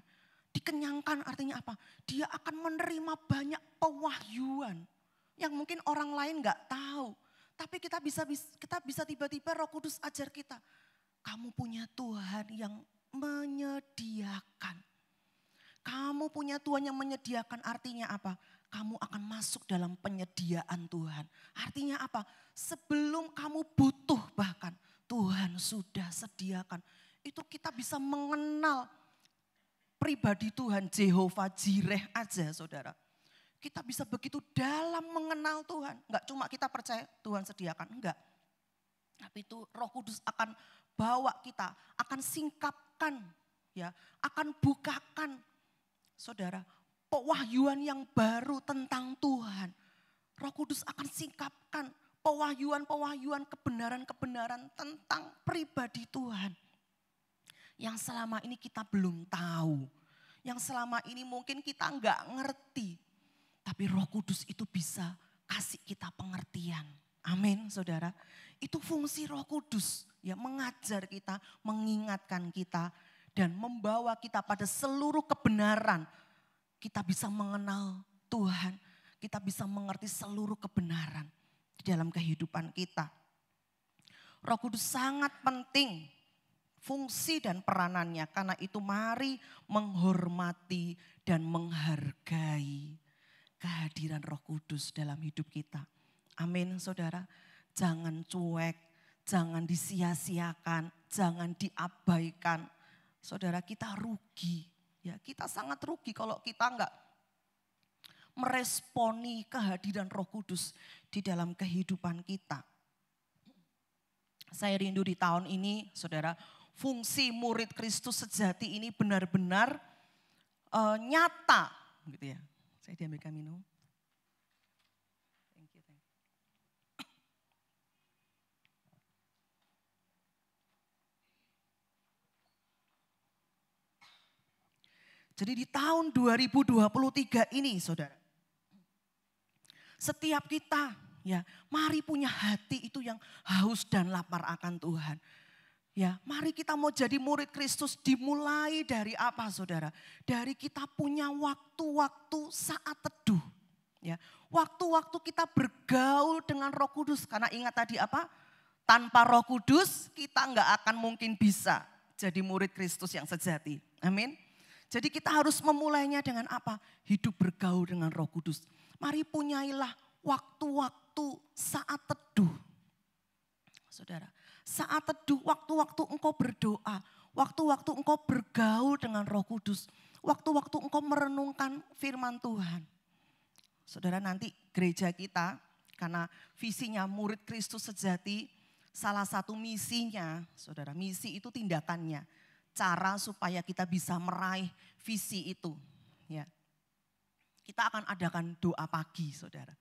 Dikenyangkan artinya apa? Dia akan menerima banyak pewahyuan yang mungkin orang lain gak tahu. Tapi kita bisa tiba-tiba Roh Kudus ajar kita. kamu punya Tuhan yang menyediakan. Kamu punya Tuhan yang menyediakan, artinya apa? Kamu akan masuk dalam penyediaan Tuhan. Artinya apa? Sebelum kamu butuh bahkan Tuhan sudah sediakan. Itu kita bisa mengenal pribadi Tuhan, Jehovah Jireh aja saudara. Kita bisa begitu dalam mengenal Tuhan. Enggak cuma kita percaya Tuhan sediakan, enggak. Tapi itu Roh Kudus akan bawa kita, akan singkapkan, ya, akan bukakan, saudara, pewahyuan yang baru tentang Tuhan. Roh Kudus akan singkapkan pewahyuan-pewahyuan, kebenaran-kebenaran tentang pribadi Tuhan. Yang selama ini kita belum tahu, yang selama ini mungkin kita enggak ngerti. Tapi Roh Kudus itu bisa kasih kita pengertian. Amin, saudara. Itu fungsi Roh Kudus, ya, mengajar kita, mengingatkan kita, dan membawa kita pada seluruh kebenaran. Kita bisa mengenal Tuhan, kita bisa mengerti seluruh kebenaran di dalam kehidupan kita. Roh Kudus sangat penting fungsi dan peranannya, karena itu mari menghormati dan menghargai kehadiran Roh Kudus dalam hidup kita. Amin, saudara. Jangan cuek, jangan disia-siakan, jangan diabaikan. Saudara, kita rugi. Ya, kita sangat rugi kalau kita enggak meresponi kehadiran Roh Kudus di dalam kehidupan kita. Saya rindu di tahun ini, saudara, fungsi murid Kristus sejati ini benar-benar nyata, gitu ya. Saya diambilkan minum. Thank you. Jadi di tahun 2023 ini, saudara, setiap kita, ya, mari punya hati itu yang haus dan lapar akan Tuhan. Ya, mari kita mau jadi murid Kristus dimulai dari apa, saudara? Dari kita punya waktu-waktu saat teduh. Ya, waktu-waktu kita bergaul dengan Roh Kudus. Karena ingat tadi apa? Tanpa Roh Kudus kita enggak akan mungkin bisa jadi murid Kristus yang sejati. Amin. Jadi kita harus memulainya dengan apa? Hidup bergaul dengan Roh Kudus. Mari punyailah waktu-waktu saat teduh. Saudara, saat teduh, waktu-waktu engkau berdoa, waktu-waktu engkau bergaul dengan Roh Kudus, waktu-waktu engkau merenungkan firman Tuhan. Saudara, nanti gereja kita, karena visinya murid Kristus sejati, salah satu misinya, saudara, misi itu tindakannya. Cara supaya kita bisa meraih visi itu. Ya, kita akan adakan doa pagi, saudara.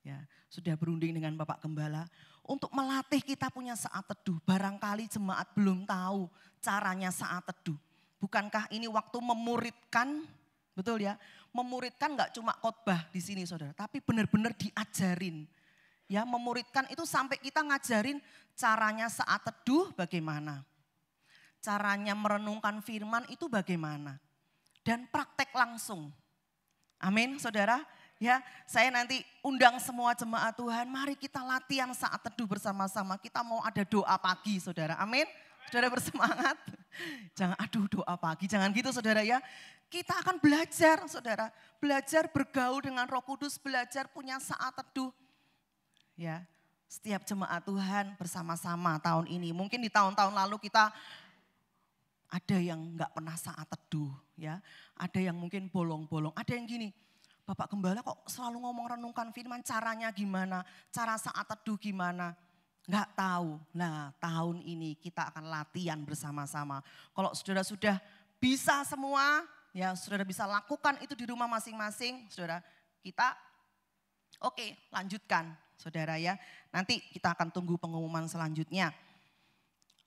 Ya, sudah berunding dengan Bapak Gembala untuk melatih kita punya saat teduh. Barangkali jemaat belum tahu caranya saat teduh. Bukankah ini waktu memuridkan, betul ya? Memuridkan enggak cuma khotbah di sini, saudara, tapi benar-benar diajarin. Ya, memuridkan itu sampai kita ngajarin caranya saat teduh bagaimana. Caranya merenungkan firman itu bagaimana. Dan praktek langsung. Amin, saudara. Ya, saya nanti undang semua jemaat Tuhan, mari kita latihan saat teduh bersama-sama. Kita mau ada doa pagi, saudara. Amin. Saudara bersemangat. Jangan aduh doa pagi, jangan gitu saudara ya. Kita akan belajar, saudara. Belajar bergaul dengan Roh Kudus, belajar punya saat teduh. Ya, setiap jemaat Tuhan bersama-sama tahun ini. Mungkin di tahun-tahun lalu kita ada yang enggak pernah saat teduh, ya. Ada yang mungkin bolong-bolong, ada yang gini. Bapak Gembala kok selalu ngomong renungkan firman, caranya gimana? Cara saat teduh gimana? Enggak tahu. Nah, tahun ini kita akan latihan bersama-sama. Kalau saudara sudah bisa semua, ya saudara bisa lakukan itu di rumah masing-masing, saudara. Kita oke, lanjutkan, saudara ya. Nanti kita akan tunggu pengumuman selanjutnya.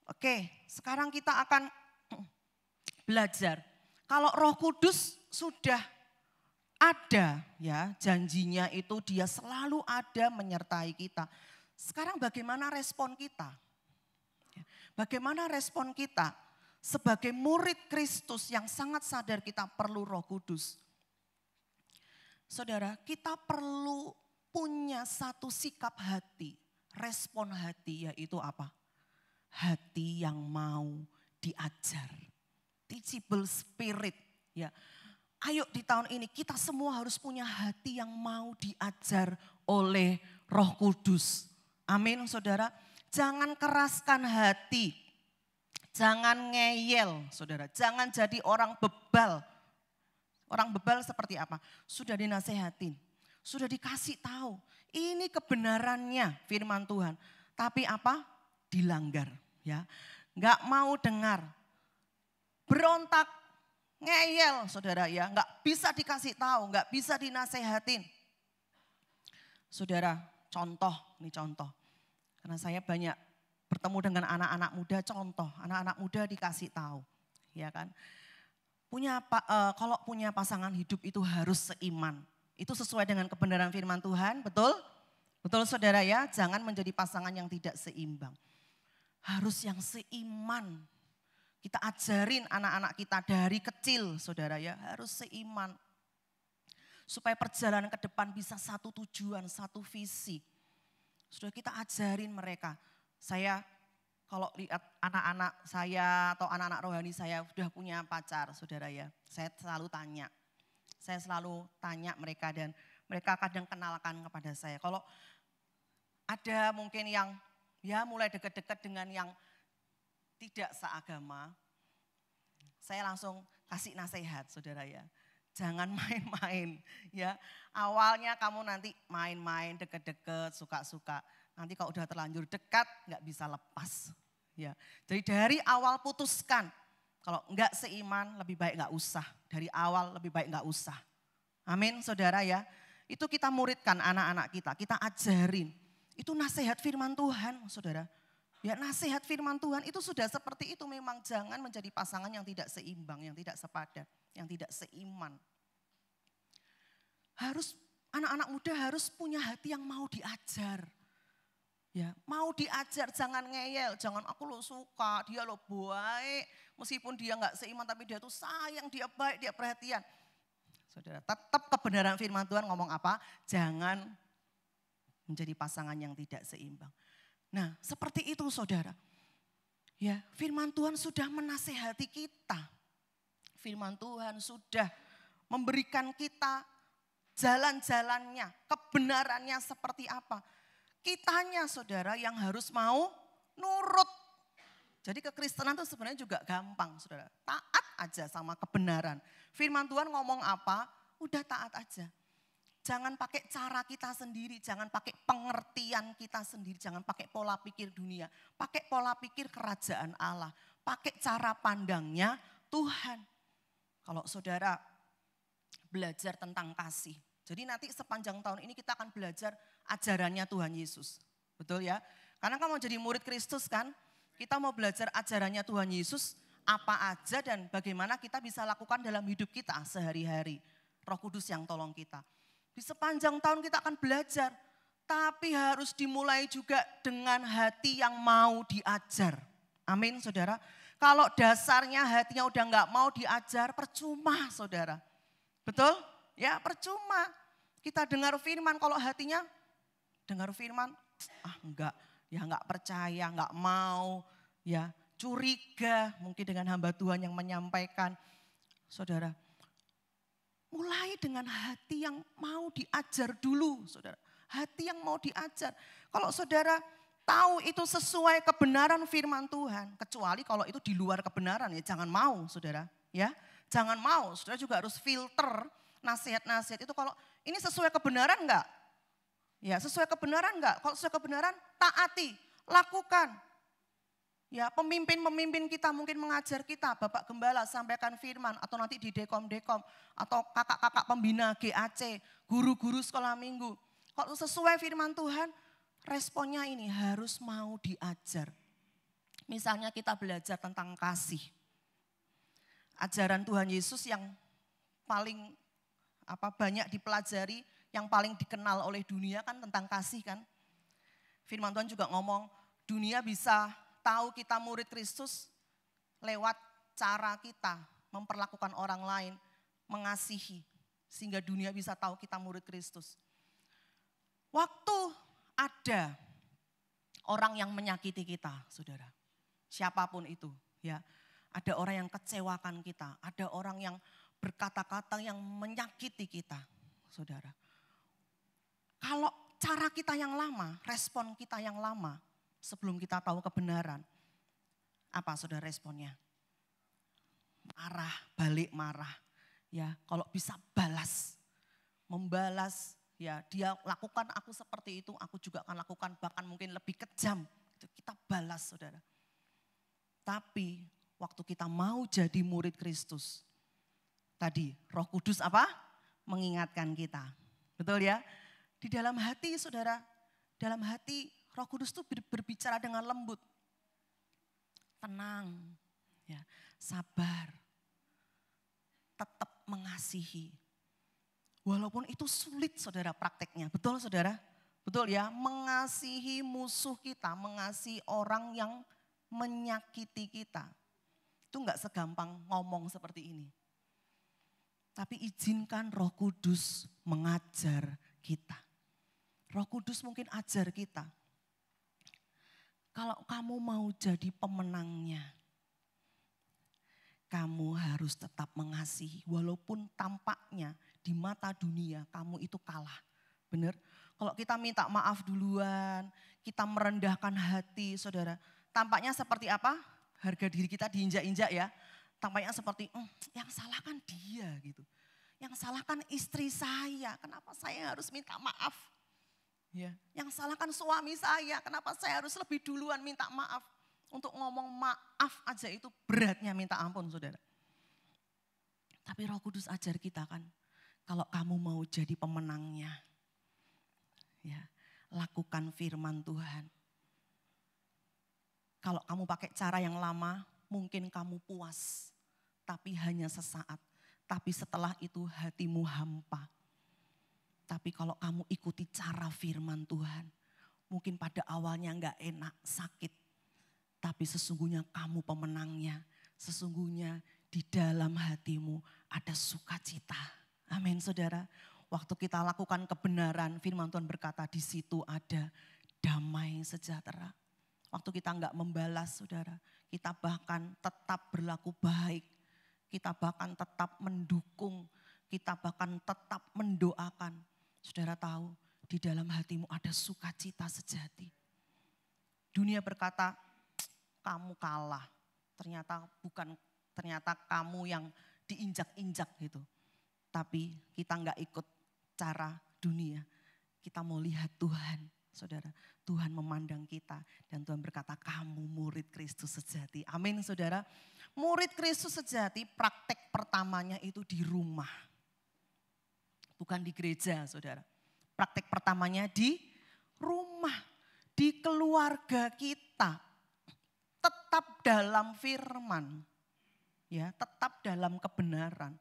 Oke, sekarang kita akan belajar. Kalau Roh Kudus sudah ada, ya, janjinya itu dia selalu ada menyertai kita. Sekarang bagaimana respon kita? Bagaimana respon kita sebagai murid Kristus yang sangat sadar kita perlu Roh Kudus? Saudara, kita perlu punya satu sikap hati, respon hati, yaitu apa? hati yang mau diajar. Teachable spirit, ya. Ayo di tahun ini kita semua harus punya hati yang mau diajar oleh Roh Kudus. Amin, saudara. Jangan keraskan hati. Jangan ngeyel, saudara. Jangan jadi orang bebal. Orang bebal seperti apa? Sudah dinasehatin, sudah dikasih tahu. Ini kebenarannya firman Tuhan. Tapi apa? Dilanggar, ya. Nggak mau dengar. Berontak, ngeyel, saudara, ya. Nggak bisa dikasih tahu, nggak bisa dinasehatin. Saudara, ini contoh. Karena saya banyak bertemu dengan anak-anak muda, contoh. Anak-anak muda dikasih tahu, ya kan. Kalau punya pasangan hidup itu harus seiman. Itu sesuai dengan kebenaran firman Tuhan, betul? Betul saudara ya, jangan menjadi pasangan yang tidak seimbang. Harus yang seiman. Kita ajarin anak-anak kita dari kecil saudara ya, harus seiman. Supaya perjalanan ke depan bisa satu tujuan, satu visi. Sudah kita ajarin mereka. Saya kalau lihat anak-anak saya atau anak-anak rohani saya sudah punya pacar saudara ya, saya selalu tanya. Saya selalu tanya mereka dan mereka kadang kenalkan kepada saya. Kalau ada mungkin yang ya mulai dekat-dekat dengan yang tidak seagama, saya langsung kasih nasihat saudara ya. Jangan main-main ya. Awalnya kamu nanti main-main, deket-deket, suka-suka. Nanti kalau udah terlanjur dekat nggak bisa lepas. Ya. Jadi dari awal putuskan. Kalau enggak seiman lebih baik enggak usah. Dari awal lebih baik enggak usah. Amin saudara ya. Itu kita muridkan anak-anak kita. Kita ajarin. Itu nasihat firman Tuhan saudara. Ya nasihat firman Tuhan itu sudah seperti itu memang. Jangan menjadi pasangan yang tidak seimbang, yang tidak sepadan, yang tidak seiman. Harus anak-anak muda harus punya hati yang mau diajar. Ya, mau diajar, jangan ngeyel, jangan aku lo suka, dia lo baik, meskipun dia nggak seiman tapi dia tuh sayang, dia baik, dia perhatian. Saudara, tetap kebenaran firman Tuhan ngomong apa? Jangan menjadi pasangan yang tidak seimbang. Nah, seperti itu saudara. Ya, firman Tuhan sudah menasehati kita. Firman Tuhan sudah memberikan kita jalan-jalannya, kebenarannya seperti apa. Kitanya saudara yang harus mau nurut. Jadi kekristenan itu sebenarnya juga gampang saudara. Taat aja sama kebenaran. Firman Tuhan ngomong apa, udah taat aja. Jangan pakai cara kita sendiri, jangan pakai pengertian kita sendiri, jangan pakai pola pikir dunia. Pakai pola pikir kerajaan Allah, pakai cara pandangnya Tuhan. Kalau saudara belajar tentang kasih. Jadi nanti sepanjang tahun ini kita akan belajar ajarannya Tuhan Yesus. Betul ya? Karena kamu jadi murid Kristus kan, kita mau belajar ajarannya Tuhan Yesus apa aja dan bagaimana kita bisa lakukan dalam hidup kita sehari-hari. Roh Kudus yang tolong kita. Di sepanjang tahun kita akan belajar, tapi harus dimulai juga dengan hati yang mau diajar. Amin saudara. Kalau dasarnya hatinya udah nggak mau diajar, percuma saudara. Betul? Ya percuma. Kita dengar firman, kalau hatinya dengar firman, enggak, ya enggak percaya, enggak mau, ya curiga mungkin dengan hamba Tuhan yang menyampaikan. Saudara, mulai dengan hati yang mau diajar dulu, saudara. Hati yang mau diajar. Kalau saudara tahu itu sesuai kebenaran firman Tuhan, kecuali kalau itu di luar kebenaran ya jangan mau, saudara. Ya, jangan mau. Saudara juga harus filter nasihat-nasihat itu kalau ini sesuai kebenaran enggak? Ya, sesuai kebenaran enggak? Kalau sesuai kebenaran, taati, lakukan. Ya, pemimpin-pemimpin kita mungkin mengajar kita, Bapak Gembala sampaikan firman, atau nanti di dekom-dekom, atau kakak-kakak pembina GAC, guru-guru sekolah minggu. Kalau sesuai firman Tuhan, responnya ini harus mau diajar. Misalnya kita belajar tentang kasih. Ajaran Tuhan Yesus yang paling banyak dipelajari, yang paling dikenal oleh dunia kan tentang kasih kan. Firman Tuhan juga ngomong, dunia bisa tahu kita murid Kristus lewat cara kita memperlakukan orang lain, mengasihi. Sehingga dunia bisa tahu kita murid Kristus. Waktu ada orang yang menyakiti kita, saudara. siapapun itu, ya. Ada orang yang kecewakan kita, ada orang yang berkata-kata yang menyakiti kita, saudara. Kalau cara kita yang lama, respon kita yang lama, sebelum kita tahu kebenaran, apa saudara responnya? Marah, balik marah. Ya, kalau bisa balas, membalas, ya dia lakukan aku seperti itu, aku juga akan lakukan, bahkan mungkin lebih kejam. Kita balas, saudara. Tapi waktu kita mau jadi murid Kristus, tadi Roh Kudus apa? Mengingatkan kita. Betul ya? Di dalam hati, saudara, dalam hati Roh Kudus itu berbicara dengan lembut. Tenang, ya, sabar, tetap mengasihi. Walaupun itu sulit, saudara, prakteknya. Betul, saudara? Betul ya? Mengasihi musuh kita, mengasihi orang yang menyakiti kita. Itu enggak segampang ngomong seperti ini. Tapi izinkan Roh Kudus mengajar kita. Roh Kudus mungkin ajar kita. Kalau kamu mau jadi pemenangnya, kamu harus tetap mengasihi. Walaupun tampaknya di mata dunia kamu itu kalah. Benar? Kalau kita minta maaf duluan, kita merendahkan hati, saudara. Tampaknya seperti apa? Harga diri kita diinjak-injak ya. Tampaknya seperti, yang salah kan dia gitu. Yang salah kan istri saya, kenapa saya harus minta maaf? Ya. Yang salah kan suami saya, kenapa saya harus lebih duluan minta maaf? Untuk ngomong maaf aja itu beratnya minta ampun, saudara. Tapi Roh Kudus ajar kita kan, kalau kamu mau jadi pemenangnya, ya, lakukan firman Tuhan. Kalau kamu pakai cara yang lama, mungkin kamu puas, tapi hanya sesaat. Tapi setelah itu hatimu hampa. Tapi kalau kamu ikuti cara firman Tuhan, mungkin pada awalnya enggak enak, sakit. Tapi sesungguhnya kamu pemenangnya. Sesungguhnya di dalam hatimu ada sukacita. Amin, saudara. Waktu kita lakukan kebenaran, firman Tuhan berkata di situ ada damai sejahtera. Waktu kita enggak membalas, saudara, kita bahkan tetap berlaku baik. Kita bahkan tetap mendukung, kita bahkan tetap mendoakan. Saudara tahu, di dalam hatimu ada sukacita sejati. Dunia berkata, kamu kalah. Ternyata kamu yang diinjak-injak gitu. Tapi kita enggak ikut cara dunia. Kita mau lihat Tuhan, saudara. Tuhan memandang kita dan Tuhan berkata, kamu murid Kristus sejati. Amin, saudara. Murid Kristus sejati praktek pertamanya itu di rumah. Bukan di gereja, saudara. Praktek pertamanya di rumah, di keluarga kita. Tetap dalam firman, ya, tetap dalam kebenaran.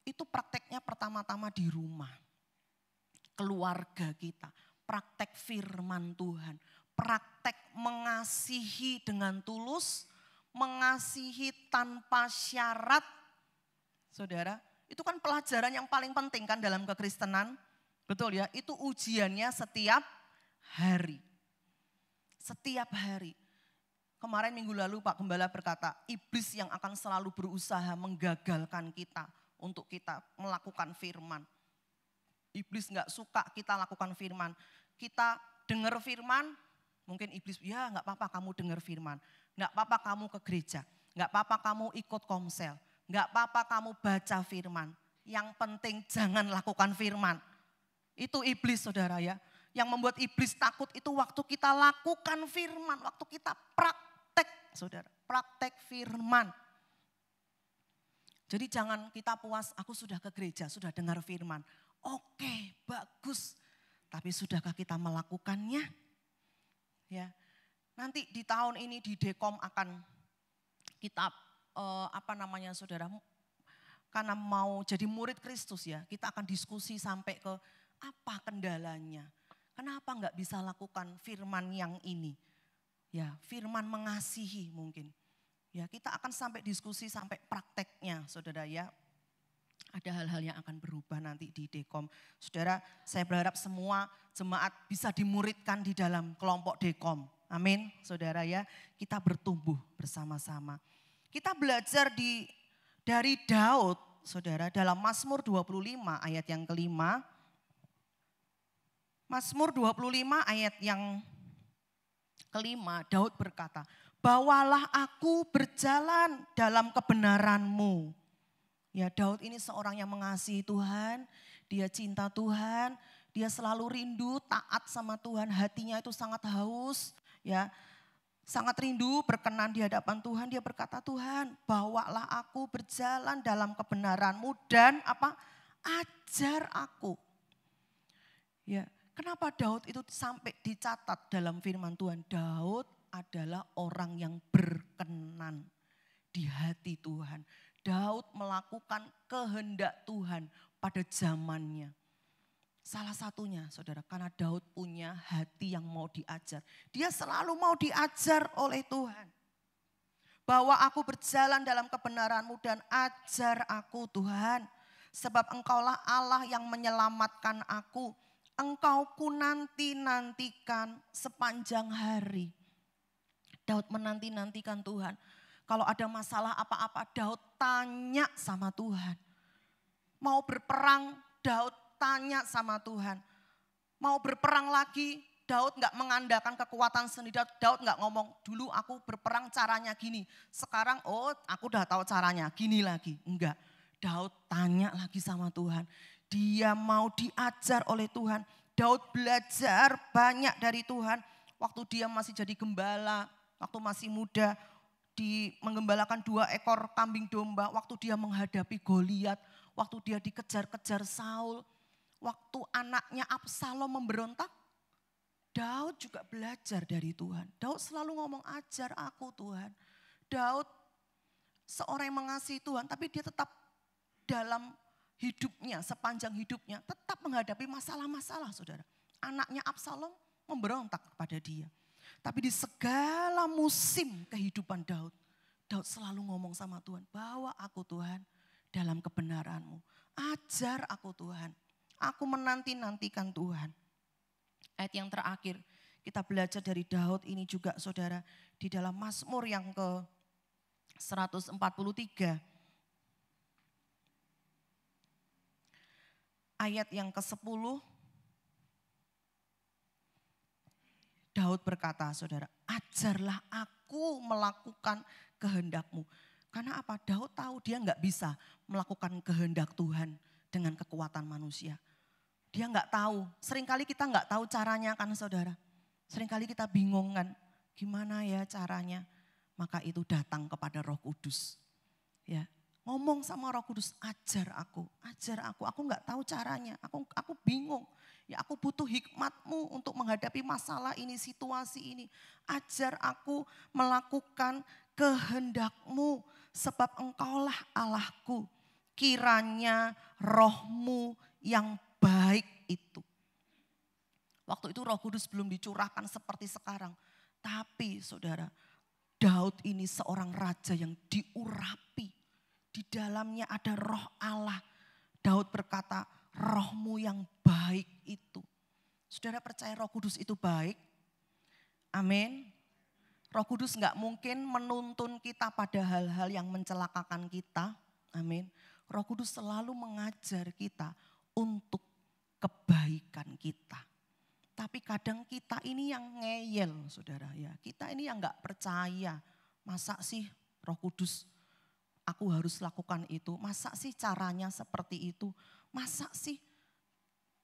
Itu prakteknya pertama-tama di rumah. Keluarga kita, praktek firman Tuhan. Praktek mengasihi dengan tulus, mengasihi tanpa syarat. Saudara, itu kan pelajaran yang paling penting kan dalam kekristenan. Betul ya, itu ujiannya setiap hari. Setiap hari. Kemarin minggu lalu Pak Gembala berkata, iblis yang akan selalu berusaha menggagalkan kita untuk kita melakukan firman. Iblis enggak suka kita lakukan firman. Kita dengar firman, mungkin iblis, ya enggak apa-apa kamu dengar firman. Enggak apa-apa kamu ke gereja, enggak apa-apa kamu ikut komsel. Enggak apa-apa kamu baca firman. Yang penting jangan lakukan firman. Itu iblis, saudara ya. Yang membuat iblis takut itu waktu kita lakukan firman. Waktu kita praktek, saudara. Praktek firman. Jadi jangan kita puas, aku sudah ke gereja, sudah dengar firman. Oke, bagus. Tapi sudahkah kita melakukannya? Ya. Nanti di tahun ini di Dekom akan kita saudara, karena mau jadi murid Kristus ya, kita akan diskusi sampai ke apa kendalanya. Kenapa enggak bisa lakukan firman yang ini? Ya, firman mengasihi mungkin. Ya, kita akan sampai diskusi sampai prakteknya, saudara ya. Ada hal-hal yang akan berubah nanti di Dekom. Saudara, saya berharap semua jemaat bisa dimuridkan di dalam kelompok Dekom. Amin, saudara ya. Kita bertumbuh bersama-sama. Kita belajar dari Daud, saudara, dalam Mazmur 25 ayat yang kelima. Mazmur 25 ayat yang kelima, Daud berkata, bawalah aku berjalan dalam kebenaran-Mu. Ya, Daud ini seorang yang mengasihi Tuhan, dia cinta Tuhan, dia selalu rindu taat sama Tuhan, hatinya itu sangat haus, ya. Sangat rindu berkenan di hadapan Tuhan. Dia berkata, Tuhan, bawalah aku berjalan dalam kebenaran-Mu dan apa? Ajar aku. Ya, kenapa Daud itu sampai dicatat dalam firman Tuhan? Daud adalah orang yang berkenan di hati Tuhan. Daud melakukan kehendak Tuhan pada zamannya. Salah satunya, saudara, karena Daud punya hati yang mau diajar. Dia selalu mau diajar oleh Tuhan. Bahwa aku berjalan dalam kebenaran-Mu dan ajar aku Tuhan. Sebab Engkaulah Allah yang menyelamatkan aku. Engkau ku nanti-nantikan sepanjang hari. Daud menanti-nantikan Tuhan. Kalau ada masalah apa-apa, Daud tanya sama Tuhan. Mau berperang, Daud tanya sama Tuhan. Mau berperang lagi, Daud gak mengandalkan kekuatan sendiri. Daud gak ngomong, dulu aku berperang caranya gini. Sekarang aku udah tahu caranya, gini lagi. Enggak, Daud tanya lagi sama Tuhan. Dia mau diajar oleh Tuhan. Daud belajar banyak dari Tuhan. Waktu dia masih jadi gembala, waktu masih muda, menggembalakan 2 ekor kambing domba. Waktu dia menghadapi Goliat, waktu dia dikejar-kejar Saul. Waktu anaknya Absalom memberontak, Daud juga belajar dari Tuhan. Daud selalu ngomong, ajar aku Tuhan. Daud seorang yang mengasihi Tuhan, tapi dia tetap dalam hidupnya, sepanjang hidupnya, tetap menghadapi masalah-masalah, saudara. Anaknya Absalom memberontak kepada dia. Tapi di segala musim kehidupan Daud, Daud selalu ngomong sama Tuhan, bawa aku Tuhan dalam kebenaran-Mu. Ajar aku Tuhan. Aku menanti-nantikan Tuhan. Ayat yang terakhir kita belajar dari Daud ini juga, saudara, di dalam Mazmur yang ke 143. Ayat yang ke-10. Daud berkata, saudara, ajarlah aku melakukan kehendak-Mu. Karena apa? Daud tahu dia nggak bisa melakukan kehendak Tuhan dengan kekuatan manusia. Dia nggak tahu, seringkali kita nggak tahu caranya kan saudara. Seringkali kita bingung kan, gimana ya caranya. Maka itu datang kepada Roh Kudus. Ya, ngomong sama Roh Kudus, ajar aku nggak tahu caranya, aku bingung. Ya, aku butuh hikmat-Mu untuk menghadapi masalah ini, situasi ini. Ajar aku melakukan kehendak-Mu, sebab Engkaulah Allahku. Kiranya Roh-Mu yang baik itu. Waktu itu Roh Kudus belum dicurahkan seperti sekarang. Tapi saudara, Daud ini seorang raja yang diurapi. Di dalamnya ada Roh Allah. Daud berkata, Roh-Mu yang baik itu. Saudara percaya Roh Kudus itu baik? Amin. Roh Kudus gak mungkin menuntun kita pada hal-hal yang mencelakakan kita. Amin. Roh Kudus selalu mengajar kita untuk kebaikan kita. Tapi kadang kita ini yang ngeyel, saudara ya. Kita ini yang gak percaya. Masa sih Roh Kudus aku harus lakukan itu? Masa sih caranya seperti itu? Masa sih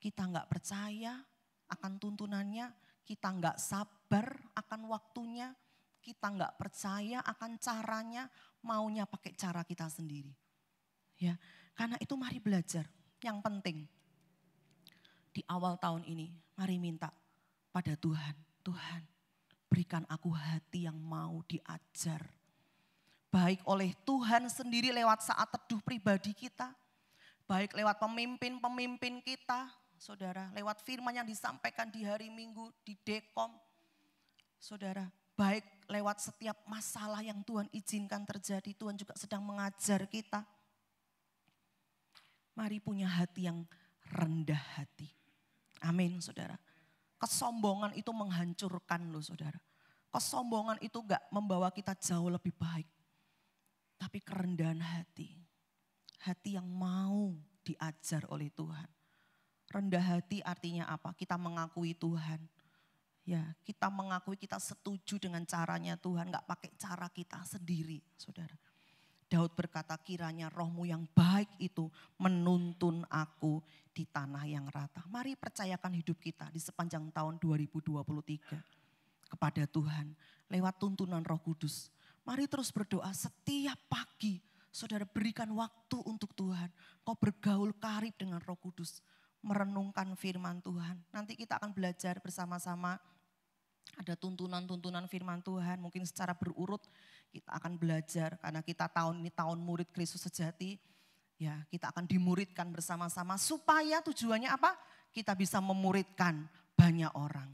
kita gak percaya akan tuntunannya? Kita gak sabar akan waktunya? Kita gak percaya akan caranya? Maunya pakai cara kita sendiri. Ya, karena itu mari belajar. Yang penting di awal tahun ini, mari minta pada Tuhan. Tuhan, berikan aku hati yang mau diajar. Baik oleh Tuhan sendiri lewat saat teduh pribadi kita. Baik lewat pemimpin-pemimpin kita. Saudara, lewat firman yang disampaikan di hari Minggu, di Dekom. Saudara, baik lewat setiap masalah yang Tuhan izinkan terjadi. Tuhan juga sedang mengajar kita. Mari punya hati yang rendah hati. Amin, saudara. Kesombongan itu menghancurkan loh, saudara. Kesombongan itu gak membawa kita jauh lebih baik. Tapi kerendahan hati. Hati yang mau diajar oleh Tuhan. Rendah hati artinya apa? Kita mengakui Tuhan. Ya, kita mengakui kita setuju dengan caranya Tuhan. Gak pakai cara kita sendiri, saudara. Daud berkata, kiranya rohmu yang baik itu menuntun aku di tanah yang rata. Mari percayakan hidup kita di sepanjang tahun 2023 kepada Tuhan lewat tuntunan Roh Kudus. Mari terus berdoa setiap pagi. Saudara berikan waktu untuk Tuhan. Kau bergaul karib dengan Roh Kudus. Merenungkan firman Tuhan. Nanti kita akan belajar bersama-sama. Ada tuntunan-tuntunan firman Tuhan. Mungkin secara berurut kita akan belajar. Karena kita tahun ini tahun murid Kristus sejati. Ya, kita akan dimuridkan bersama-sama. Supaya tujuannya apa? Kita bisa memuridkan banyak orang.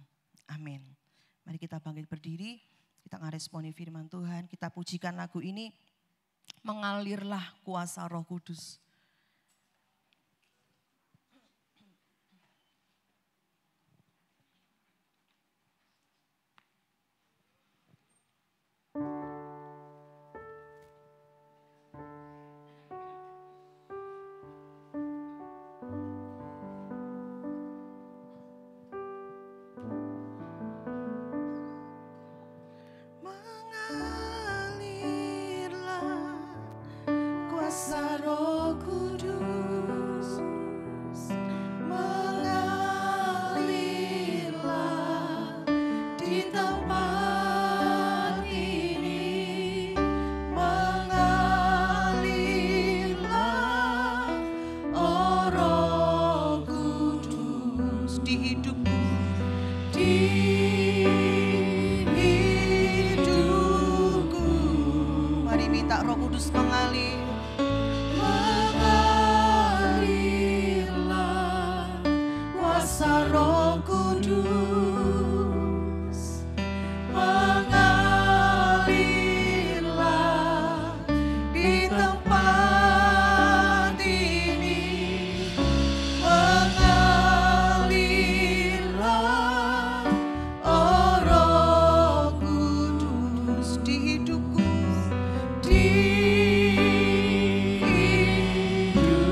Amin. Mari kita bangkit berdiri. Kita akan responi firman Tuhan. Kita pujikan lagu ini. Mengalirlah kuasa Roh Kudus.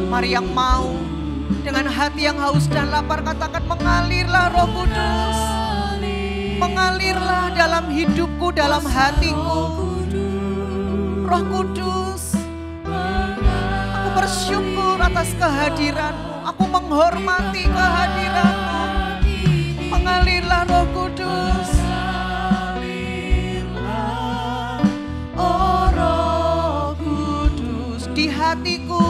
Mari yang mau dengan hati yang haus dan lapar katakan mengalirlah Roh Kudus. Mengalirlah dalam hidupku, dalam hatiku. Roh Kudus, aku bersyukur atas kehadiran-Mu. Aku menghormati kehadiran-Mu. Mengalirlah Roh Kudus. Oh Roh Kudus di hatiku.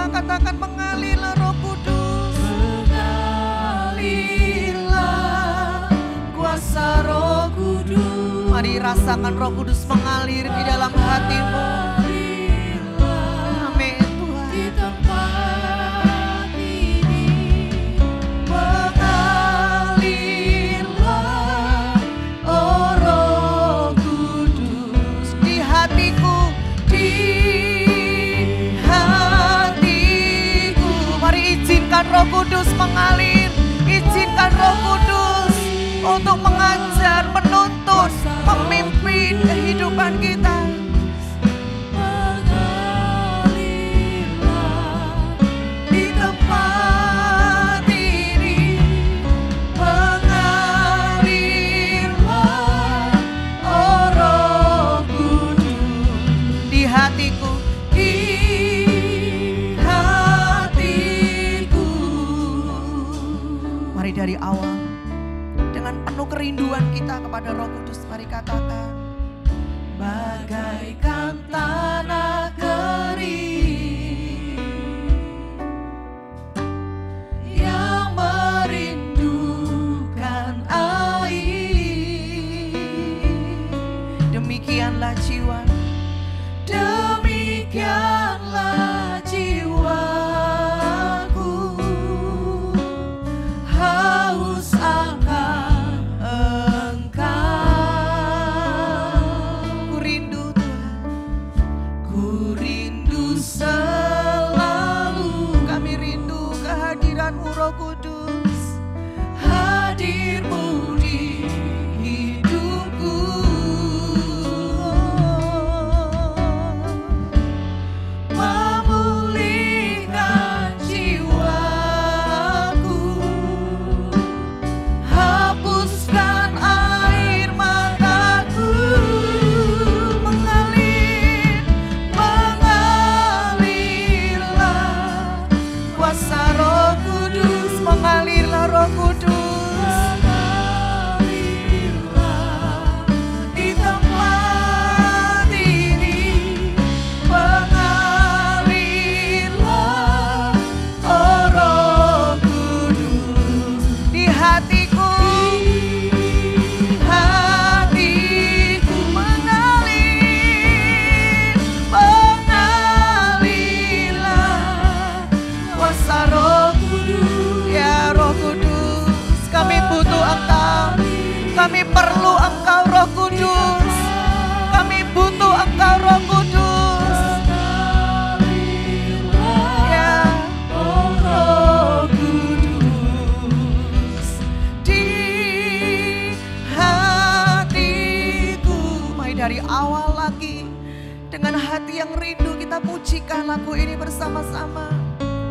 Katakan mengalirlah Roh Kudus. Mengalirlah kuasa Roh Kudus. Mari rasakan Roh Kudus mengalir di dalam hatimu. Amin Tuhan. Di tempat ini mengalirlah oh Roh Kudus di hatiku. Izinkan Roh Kudus mengalir, izinkan Roh Kudus untuk mengajar, menuntun, memimpin kehidupan kita. Mengalirlah di tempat ini, mengalirlah oh Roh Kudus di hatiku. Dari awal dengan penuh kerinduan kita kepada Roh Kudus, mari katakan bagaikan tanah kering yang merindukan air, demikianlah jiwa, demikianlah jiwa Roh Kudus. perlu Engkau Roh Kudus. Kami butuh Engkau Roh Kudus. Ya, oh Roh Kudus di hatiku. Mari dari awal lagi dengan hati yang rindu kita pujikan lagu ini bersama-sama.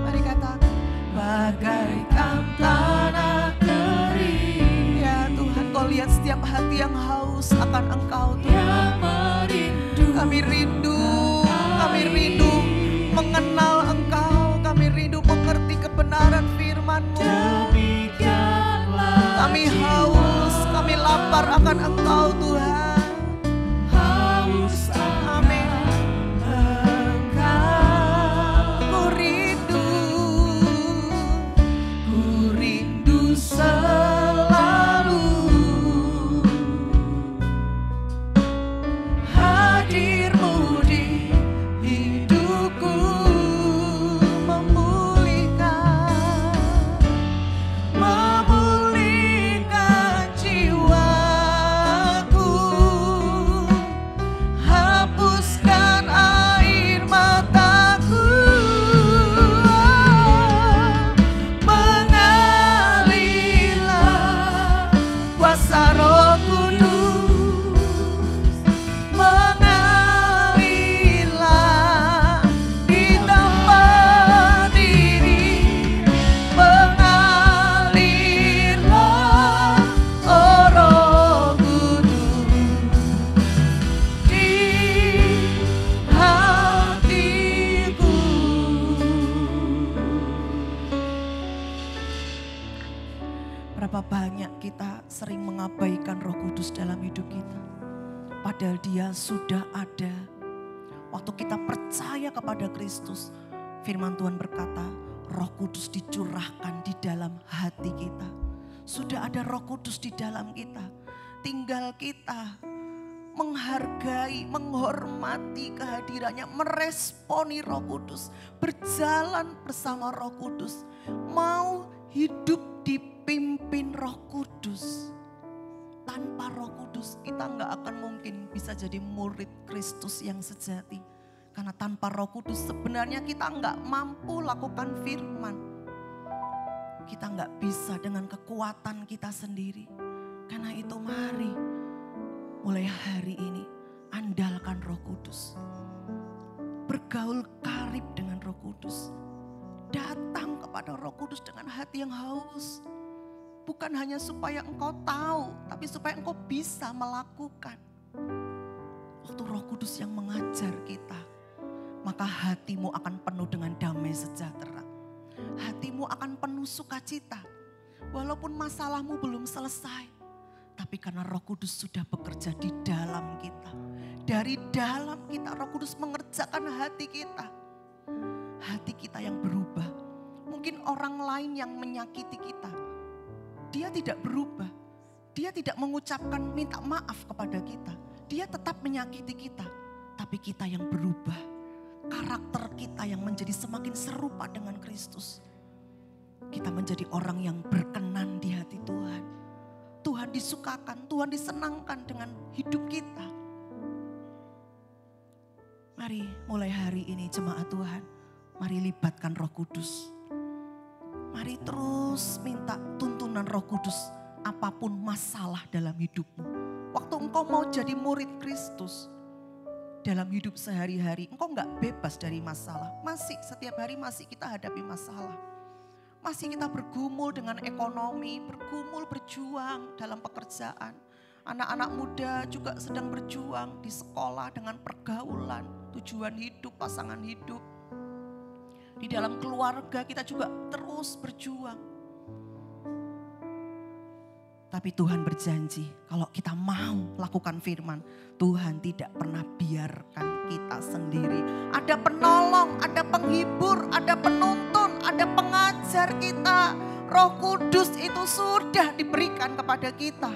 Mari katakan, bagaikan tanah kering. Ya Tuhan, Kau lihat setiap hati yang haus akan Engkau Tuhan. Kami rindu mengenal Engkau. Kami rindu mengerti kebenaran firman-Mu. Kami haus, kami lapar akan Engkau Tuhan. Amin. Engkau, ku rindu selalu hadir-Mu di hidupku, memulihkan jiwaku, hapuskan air mataku, mengalirlah kuasa Roh Kudus, mengalirlah di tempat ini, mengalirlah oh Roh Kudus di hatiku. Berapa banyak kita sering mengabaikan Roh Kudus dalam hidup kita. Padahal Dia sudah ada. Waktu kita percaya kepada Kristus, firman Tuhan berkata, Roh Kudus dicurahkan di dalam hati kita. Sudah ada Roh Kudus di dalam kita. Tinggal kita menghargai, menghormati kehadirannya, meresponi Roh Kudus, berjalan bersama Roh Kudus, mau hidup dipimpin Roh Kudus. Tanpa Roh Kudus kita nggak akan mungkin bisa jadi murid Kristus yang sejati. Karena tanpa Roh Kudus sebenarnya kita nggak mampu lakukan firman. Kita nggak bisa dengan kekuatan kita sendiri. Karena itu mari mulai hari ini andalkan Roh Kudus. Bergaul karib dengan Roh Kudus. Datang kepada Roh Kudus dengan hati yang haus. Bukan hanya supaya engkau tahu, tapi supaya engkau bisa melakukan. Waktu Roh Kudus yang mengajar kita, maka hatimu akan penuh dengan damai sejahtera. Hatimu akan penuh sukacita. Walaupun masalahmu belum selesai, tapi karena Roh Kudus sudah bekerja di dalam kita. Dari dalam kita Roh Kudus mengerjakan hati kita. Hati kita yang berubah. Mungkin orang lain yang menyakiti kita, dia tidak berubah. Dia tidak mengucapkan minta maaf kepada kita. Dia tetap menyakiti kita. Tapi kita yang berubah. Karakter kita yang menjadi semakin serupa dengan Kristus. Kita menjadi orang yang berkenan di hati Tuhan. Tuhan disukakan, Tuhan disenangkan dengan hidup kita. Mari mulai hari ini jemaat Tuhan. Mari libatkan Roh Kudus. Mari terus minta tuntunan Roh Kudus apapun masalah dalam hidupmu. Waktu engkau mau jadi murid Kristus dalam hidup sehari-hari, engkau enggak bebas dari masalah. Masih setiap hari masih kita hadapi masalah. Masih kita bergumul dengan ekonomi, bergumul berjuang dalam pekerjaan. Anak-anak muda juga sedang berjuang di sekolah dengan pergaulan, tujuan hidup, pasangan hidup. Di dalam keluarga kita juga terus berjuang. Tapi Tuhan berjanji kalau kita mau lakukan firman, Tuhan tidak pernah biarkan kita sendiri. Ada penolong, ada penghibur, ada penuntun, ada pengajar kita. Roh Kudus itu sudah diberikan kepada kita.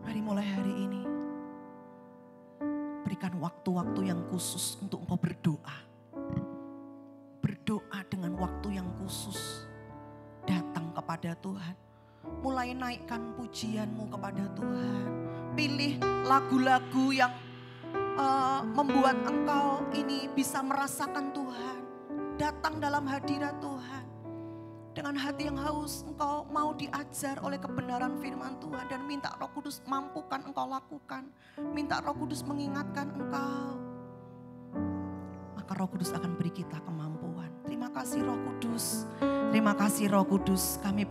Mari mulai hari ini berikan waktu-waktu yang khusus untuk engkau berdoa. Berdoa dengan waktu yang khusus. Datang kepada Tuhan. mulai naikkan pujianmu kepada Tuhan. Pilih lagu-lagu yang membuat engkau ini bisa merasakan Tuhan. Datang dalam hadirat Tuhan. Dengan hati yang haus engkau mau diajar oleh kebenaran firman Tuhan. Dan minta Roh Kudus mampukan engkau lakukan. Minta Roh Kudus mengingatkan engkau. Maka Roh Kudus akan beri kita kemampuan. Terima kasih Roh Kudus. Terima kasih Roh Kudus. Kami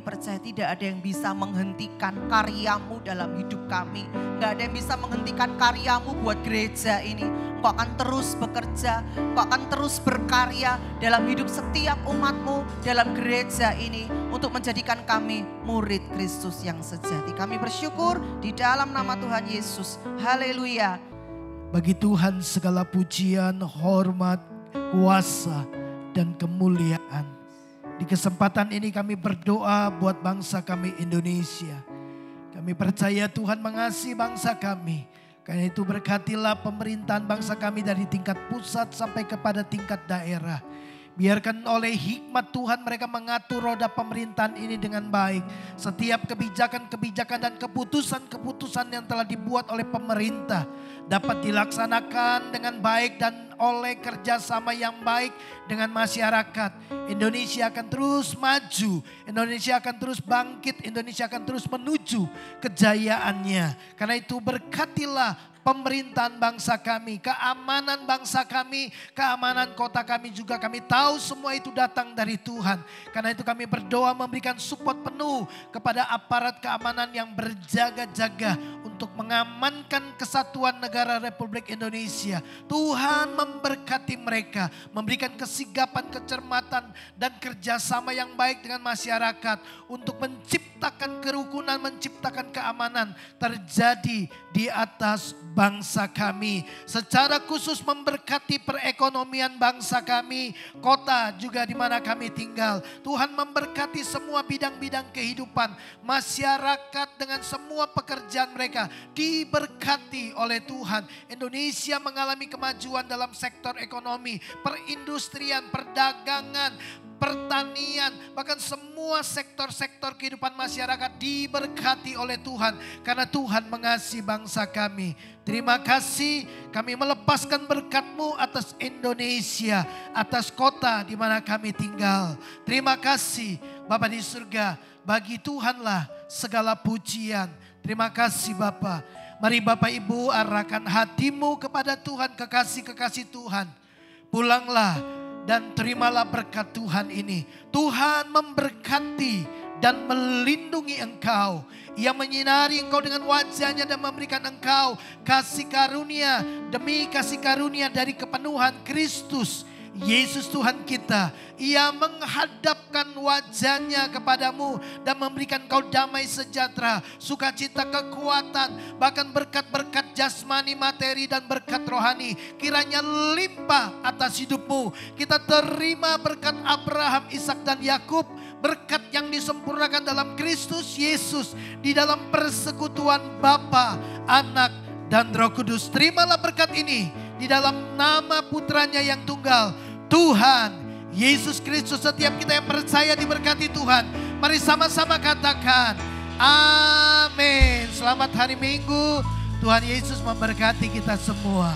percaya tidak ada yang bisa menghentikan karyamu dalam hidup kami. Gak ada yang bisa menghentikan karyamu buat gereja ini. Engkau akan terus bekerja, engkau akan terus berkarya dalam hidup setiap umatmu dalam gereja ini. Untuk menjadikan kami murid Kristus yang sejati. Kami bersyukur di dalam nama Tuhan Yesus. Haleluya. Bagi Tuhan segala pujian, hormat, kuasa, dan kemuliaan. Di kesempatan ini kami berdoa buat bangsa kami Indonesia. Kami percaya Tuhan mengasihi bangsa kami. Karena itu berkatilah pemerintahan bangsa kami dari tingkat pusat sampai kepada tingkat daerah. Biarkan oleh hikmat Tuhan mereka mengatur roda pemerintahan ini dengan baik. Setiap kebijakan-kebijakan dan keputusan-keputusan yang telah dibuat oleh pemerintah dapat dilaksanakan dengan baik dan oleh kerjasama yang baik dengan masyarakat. Indonesia akan terus maju, Indonesia akan terus bangkit, Indonesia akan terus menuju kejayaannya. Karena itu berkatilah pemerintahan bangsa kami, keamanan bangsa kami, keamanan kota kami juga kami tahu semua itu datang dari Tuhan. Karena itu kami berdoa memberikan support penuh kepada aparat keamanan yang berjaga-jaga untuk mengamankan kesatuan negara Republik Indonesia. Tuhan memberkati mereka, memberikan kesigapan, kecermatan dan kerjasama yang baik dengan masyarakat untuk menciptakan kerukunan, menciptakan keamanan terjadi di atas bangsa kami. Secara khusus memberkati perekonomian bangsa kami, kota juga di mana kami tinggal. Tuhan memberkati semua bidang-bidang kehidupan masyarakat dengan semua pekerjaan mereka diberkati oleh Tuhan. Indonesia mengalami kemajuan dalam sektor ekonomi, perindustrian, perdagangan, pertanian, bahkan semua sektor-sektor kehidupan masyarakat diberkati oleh Tuhan. Karena Tuhan mengasihi bangsa kami. Terima kasih kami melepaskan berkat-Mu atas Indonesia, atas kota di mana kami tinggal. Terima kasih Bapa di surga, bagi Tuhanlah segala pujian. Terima kasih Bapa. Mari Bapak Ibu arahkan hatimu kepada Tuhan, kekasih-kekasih Tuhan. Pulanglah dan terimalah berkat Tuhan ini. Tuhan memberkati dan melindungi engkau. Ia menyinari engkau dengan wajahnya dan memberikan engkau kasih karunia demi kasih karunia dari kepenuhan Kristus Yesus Tuhan kita. Ia menghadapkan wajahnya kepadamu dan memberikan kau damai sejahtera, sukacita, kekuatan, bahkan berkat-berkat jasmani, materi dan berkat rohani. Kiranya limpah atas hidupmu. Kita terima berkat Abraham, Ishak dan Yakub, berkat yang disempurnakan dalam Kristus Yesus di dalam persekutuan Bapa, Anak dan Roh Kudus. Terimalah berkat ini di dalam nama putranya yang tunggal, Tuhan Yesus Kristus. Setiap kita yang percaya diberkati Tuhan, mari sama-sama katakan amin. Selamat hari Minggu, Tuhan Yesus memberkati kita semua.